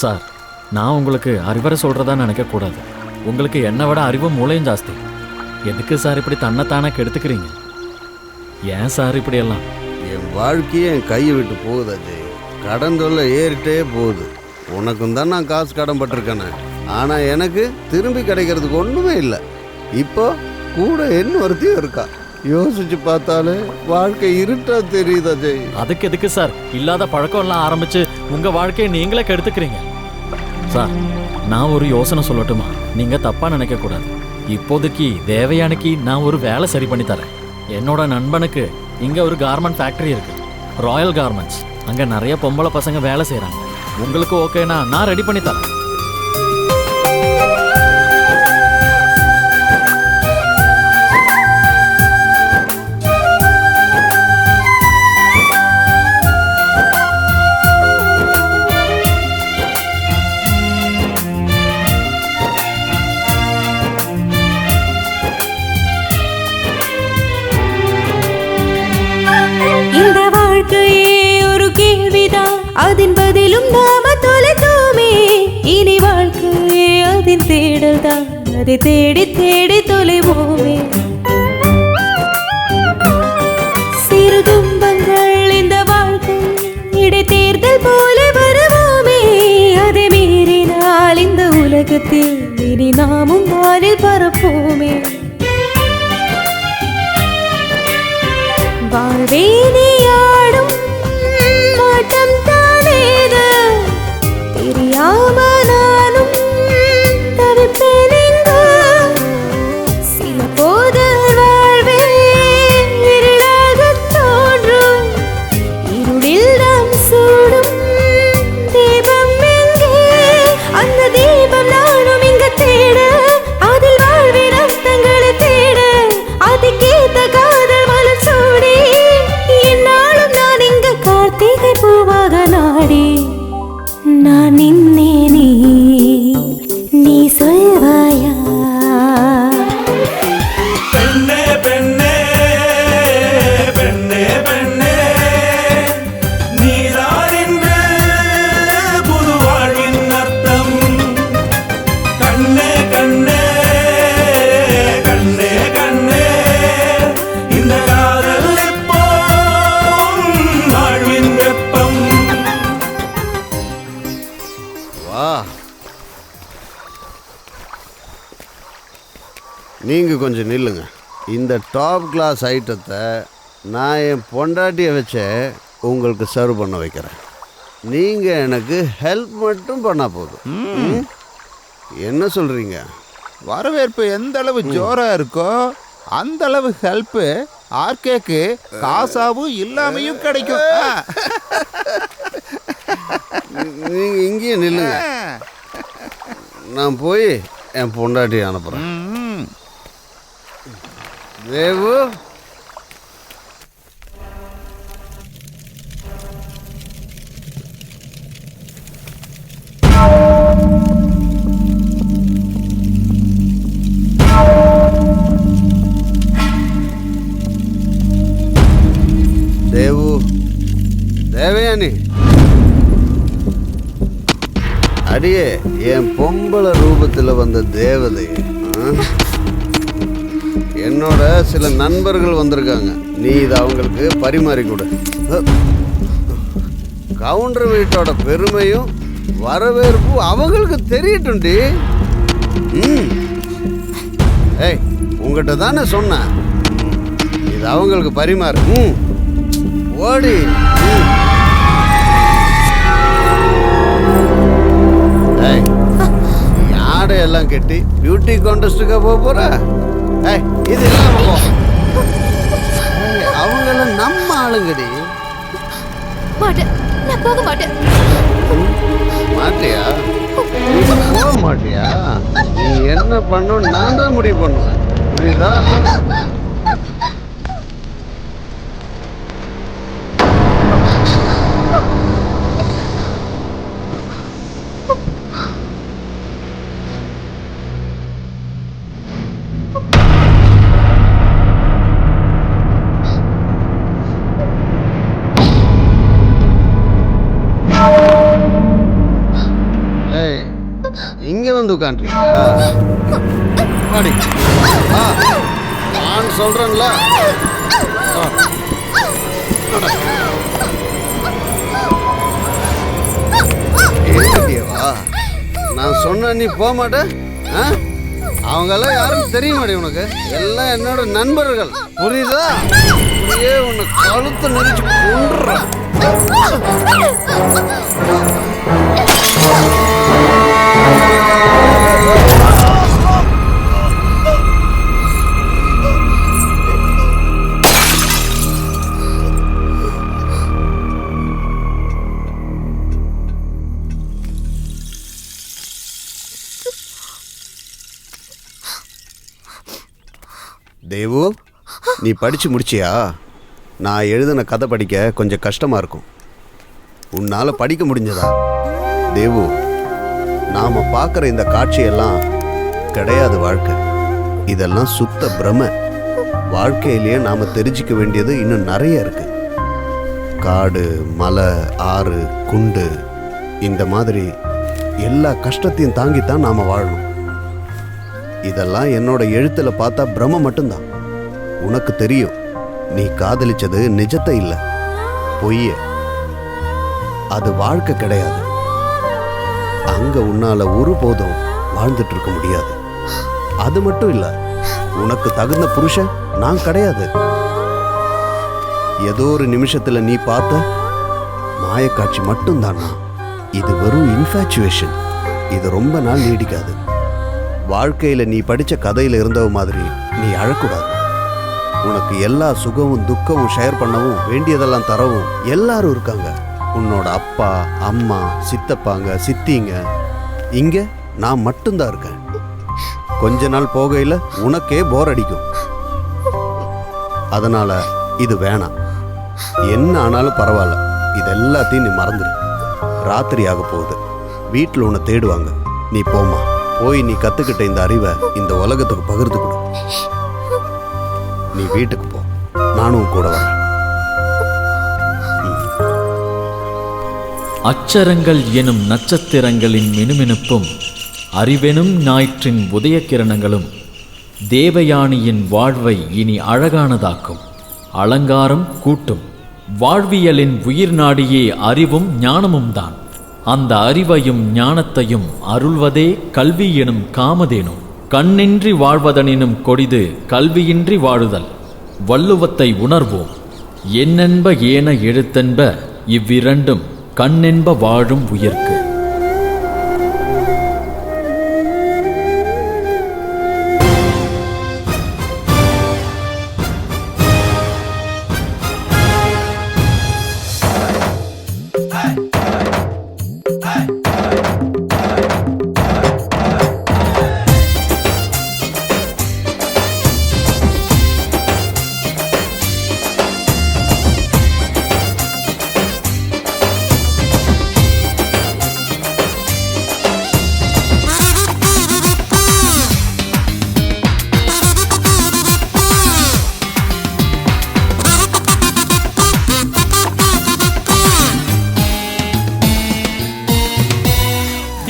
சார், நான் உங்களுக்கு அறிவுரை சொல்கிறதா நினைக்கக்கூடாது. உங்களுக்கு என்னை விட அறிவும் மூளையும் ஜாஸ்தி. எதுக்கு சார் இப்படி தன்னைத்தானே கெடுத்துக்கிறீங்க? ஏன் சார் இப்படியெல்லாம்? என் வாழ்க்கையே என் கையை விட்டு போகுது அஜய். கடன் தொல்லை ஏறிட்டே போகுது. உனக்கும் தான் நான் காசு கடன் பட்டிருக்கேனே, ஆனால் எனக்கு திரும்பி கிடைக்கிறதுக்கு ஒன்றுமே இல்லை. இப்போ கூட என்ன ஒருத்தையும் இருக்கா. யோசிச்சு பார்த்தாலே வாழ்க்கை இருட்டா தெரியுது அஜய். அதுக்கு எதுக்கு சார் இல்லாத பழக்கம்லாம் ஆரம்பிச்சு உங்கள் வாழ்க்கையை நீங்களே கெடுத்துக்கிறீங்க? சார், நான் ஒரு யோசனை சொல்லட்டுமா? நீங்கள் தப்பாக நினைக்கக்கூடாது. இப்போதைக்கு தேவயானிக்கு நான் ஒரு வேலை சரி பண்ணி தரேன். என்னோட நண்பனுக்கு இங்கே ஒரு கார்மெண்ட் ஃபேக்ட்ரி இருக்கு, ராயல் கார்மெண்ட்ஸ். அங்கே நிறைய பொம்பளை பசங்க வேலை செய்கிறாங்க. உங்களுக்கு ஓகேனா நான் ரெடி பண்ணி தரேன். இந்த வாழ்க்கையே ஒரு கேள்விதான், அதன் பதிலும் நாம தொலைத்தோமே. இனி வாழ்க்கையே அதன் தேடல் தான், அதை தேடி தேடி தொலைவோமே. சிறு துன்பங்கள் இந்த வாழ்க்கை இடைத்தேர்தல் போல வருவோமே. அதை மீறினால் இந்த உலகத்தில் இனி நாமும் வானில் பரப்போமே. வாழ்வேனியாடும் மாட்டம் தானேது, தெரியாம நானும் தவிப்பேன். சில போது வாழ்வே இருளாக தோன்றும், இருளில் நாம் சூடும் தீபம் எங்கே? அந்த தீபம் நானும் இங்கு தேட, அதில் நீங்கள் கொஞ்சம் நில்லுங்க. இந்த டாப் கிளாஸ் ஐட்டத்தை நான் என் பொண்டாட்டியை வச்ச உங்களுக்கு சர்வ் பண்ண வைக்கிறேன். நீங்கள் எனக்கு ஹெல்ப் மட்டும் பண்ணால் போதும். என்ன சொல்கிறீங்க? வரவேற்பு எந்த அளவு ஜோரா இருக்கோ அந்த அளவு ஹெல்ப்பு ஆர்கேக்கு காசாவும் இல்லாமையும் கிடைக்கும். நீங்கள் இங்கேயே நில்லுங்க. நான் போய் என் பொண்டாட்டியை அனுப்புகிறேன். தேவு, தேவு, தேவயானி, அடியே என் பொம்பளை ரூபத்தில் வந்த தேவதை, என்னோட சில நண்பர்கள் வந்திருக்காங்க. நீ இதை அவங்களுக்கு பரிமாறி கொடு. கவுண்டர் வீட்டோட பெருமையும் வரவேற்பும் அவங்களுக்கு தெரியட்டும்டி. ஏய், உங்ககிட்ட தானே சொன்னேன், இது அவங்களுக்கு பரிமாறு. ஓடி. ஏய், ஆடையெல்லாம் கட்டி பியூட்டி கான்டெஸ்ட்டுக்காக போக போற? ஏய், இது இல்லாம போ. அவங்கள நம்ம ஆளுங்கடி. மாட்டேன், நான் போக மாட்டேன். மாட்டியா? நீ போக மாட்டியா? நீ என்ன பண்ணணும் நான் தான் முடிவு பண்ணுவேன். புரியுதா? இங்க வந்து உட்காந்துருக்கா? நான் சொல்றேன்ல. நான் சொன்ன நீ போக மாட்ட? அவங்க எல்லாம் யாரும் தெரிய மாட்டேன் உனக்கு. எல்லாம் என்னோட நண்பர்கள். புரியுதா? அப்படியே உன்னை கழுத்தை நெரிச்சு கொன்றுறேன். தேவு, நீ படிச்சு முடிச்சியா? நான் எழுதின கதை படிக்க கொஞ்சம் கஷ்டமா இருக்கும். உன்னால படிக்க முடிஞ்சதா? தேவு, நாம பார்க்குற இந்த காட்சியெல்லாம் கிடையாது வாழ்க்கை. இதெல்லாம் சுத்த பிரமை. வாழ்க்கையிலேயே நாம தெரிஞ்சிக்க வேண்டியது இன்னும் நிறைய இருக்கு. காடு, மலை, ஆறு, குண்டு, இந்த மாதிரி எல்லா கஷ்டத்தையும் தாங்கித்தான் நாம வாழணும். இதெல்லாம் என்னோட எழுத்துல பார்த்தா பிரம மட்டும்தான். உனக்கு தெரியும், நீ காதலிச்சது நிஜத்தை இல்லை, பொய்ய. அது வாழ்க்கை கிடையாது. அங்க உன்னால ஒருபோதும் வாழ்ந்துட்டு இருக்க முடியாது. அது மட்டும் இல்ல, உனக்கு தகுந்த புருஷன் நான் கிடையாது. ஏதோ ஒரு நிமிஷத்துல நீ பார்த்த மாயக்காட்சி மட்டும்தானா. இது வெறும் இன்ஃபேச்சுவேஷன். இது ரொம்ப நாள் நீடிக்காது. வாழ்க்கையில நீ படிச்ச கதையில இருந்தவ மாதிரி நீ அழக்கூடாது. உனக்கு எல்லா சுகமும் துக்கமும் ஷேர் பண்ணவும், வேண்டியதெல்லாம் தரவும் எல்லாரும் இருக்காங்க. உன்னோட அப்பா, அம்மா, சித்தப்பாங்க, சித்திங்க. இங்க நான் மட்டும்தான் இருக்கேன். கொஞ்ச நாள் போகையில உனக்கே போர் அடிக்கும். அதனால இது வேணாம். என்ன ஆனாலும் பரவாயில்ல, இது எல்லாத்தையும் நீ மறந்துடு. ராத்திரி ஆக போகுது, வீட்டில் உன்னை தேடுவாங்க. நீ போமா, போய் நீ கத்துக்கிட்ட இந்த அறிவை இந்த உலகத்துக்கு பகிர்ந்து கொடு. நீ வீட்டுக்கு போ, நானும் கூட வரேன். அச்சரங்கள் எனும் நட்சத்திரங்களின் மினுமினுப்பும் அறிவெனும் ஞாயிற்றின் உதய கிரணங்களும் தேவயானியின் வாழ்வை இனி அழகானதாக்கும். அலங்காரம் கூட்டும். வாழ்வியலின் உயிர் நாடியே அறிவும் ஞானமும் தான். அந்த அறிவையும் ஞானத்தையும் அருள்வதே கல்வி எனும் காமதேனு. கண்ணின்றி வாழ்வதனினும் கொடிது கல்வியின்றி வாழுதல். வள்ளுவத்தை உணர்வோம். என்னென்ப ஏன எழுத்தென்ப இவ்விரண்டும் கண்ணென்ப வாழும் உயிர்க்கு.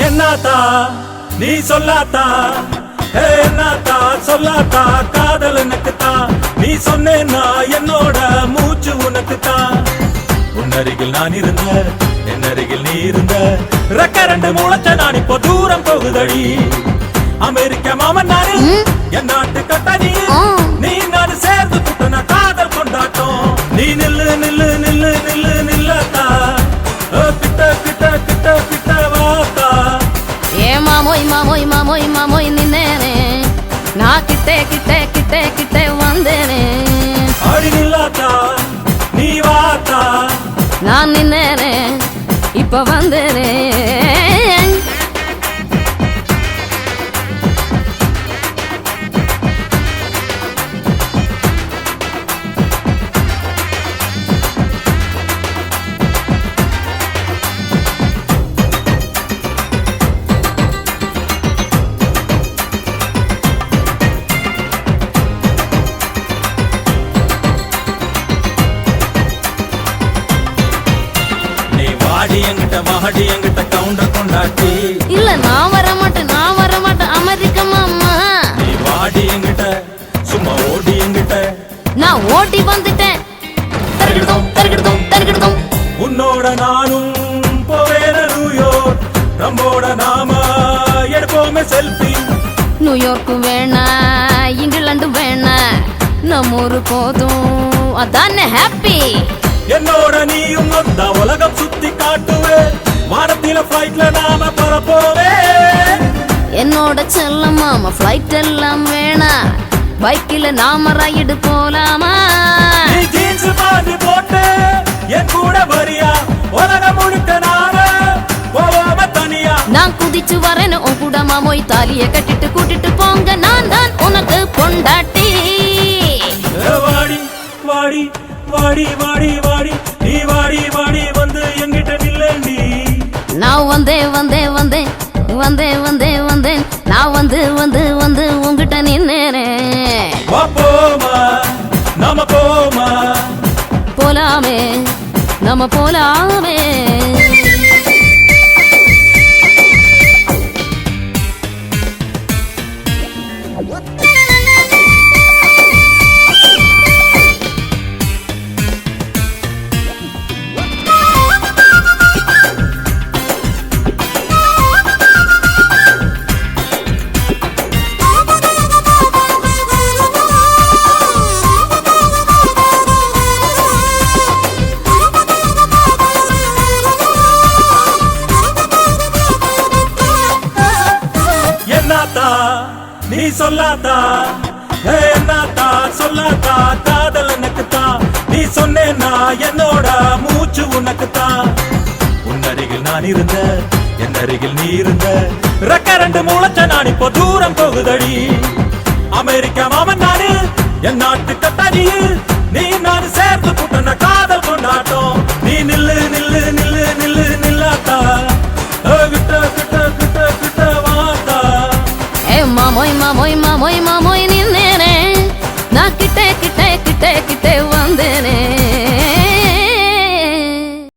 என்னத்தா நீ சொல்லாத்தா, என்னத்தா சொல்லாத்தா, காதல் எனக்குத்தான். நீ சொன்னேன்னா என்னோட மூச்சு உனக்குத்தான். உன்னருகில் நான் இருந்த, என் அருகில் நீ இருந்த, ரெக்க ரெண்டு முளைச்ச நான் இப்போ தூரம் போகுதடி. அமெரிக்க மாமன் நானு, என் நாட்டு கட்டணி, நீ நான் சேர்ந்து புட்டன காதல் கொண்டாட்டம். நீ நில்லு நில்லு நில்லு நில்லு நில்லத்தா, கிட்ட கிட்ட கிட்ட கிட்ட வாத்தா. ஏ மாமோய் மாமோய் மாமோய் மாமோய் நின்னேனே, நான் கிட்டே கிட்டே கிட்டே கிட்டே வந்தேனே. அடி நில்லாத்தா நீ வாத்தா, நான் நின்னேனே இப்ப வந்தேனே. மகடி என்கிட்ட கவுண்டர் கொண்டாட்டி. இல்ல நான் வர மாட்டேன், நான் வர மாட்டேன் அமெரிக்க மாமா. நீ வாடி என்கிட்ட, சும்மா ஓடி என்கிட்ட. நான் ஓடி வந்துட்டேன். தரகிடுதோம் தரகிடுதோம் தரகிடுதோம். உன்னோட நானும் போவேன நியூயார்க், நம்மோட நாம எடுப்போமே செல்ஃபி. நியூயார்க்கு வேணா, இங்கிலாந்து வேணா, நம்ம ஊரு போதும் அதானே ஹாப்பி. என்னோட நீயும் வந்த உலகம் சுத்தி காட்டுவே, வானத்தில ஃப்ளைட்ல நாம பறப்போவே. என்னோட செல்ல மாமா ஃப்ளைட் எல்லாம் வேணா, பைக்கில நாம ரைடு போலாமா? நீ ஜீன்ஸ் பாண்டி போட்டு என் கூட வரியா, உலகம் முழுக்க நாம போவாம தனியா. நான் குதிச்சு வரேன்னு உன் கூட மாமோய், தாலிய கட்டிட்டு கூட்டிட்டு போங்க, நான் தான் உனக்கு பொண்டாட்டி. வாடி வாடி வாடி வாடி வாடி, நீ வாடி வாடி வந்து எங்கிட்ட நில்லண்டி. நான் வந்தேன் வந்தேன் வந்தேன் வந்தேன் வந்தேன் வந்தேன், நான் வந்து வந்து வந்து உங்ககிட்ட நின்னேனே. போமா நாம போமா, போலாமே நம்ம போலாமே. நீ சொல்லாத்தா, என்னத்தா சொல்லாத்தா, காதல் எனக்குத்தான். நீ சொன்னேன்னா என்னோட மூச்சு உனக்குத்தான். உன்னருகில் நான் இருந்த, என் அருகில் நீ இருந்த, ரெக்க ரெண்டு முளைச்ச நான் இப்போ தூரம் போகுதடி. அமெரிக்க மாமன் நானு, என் நாட்டு கட்டணி, நீ நான் சேர்ந்து புட்டன காதல் கொண்டாட்டம். நீ நில்லு நில்லு நில்லு நில்லு நில்லாத்தா, கிட்ட கிட்ட கிட்ட கிட்ட வாத்தா. மாமோய் மாமோய் மாமோய் மாமோய்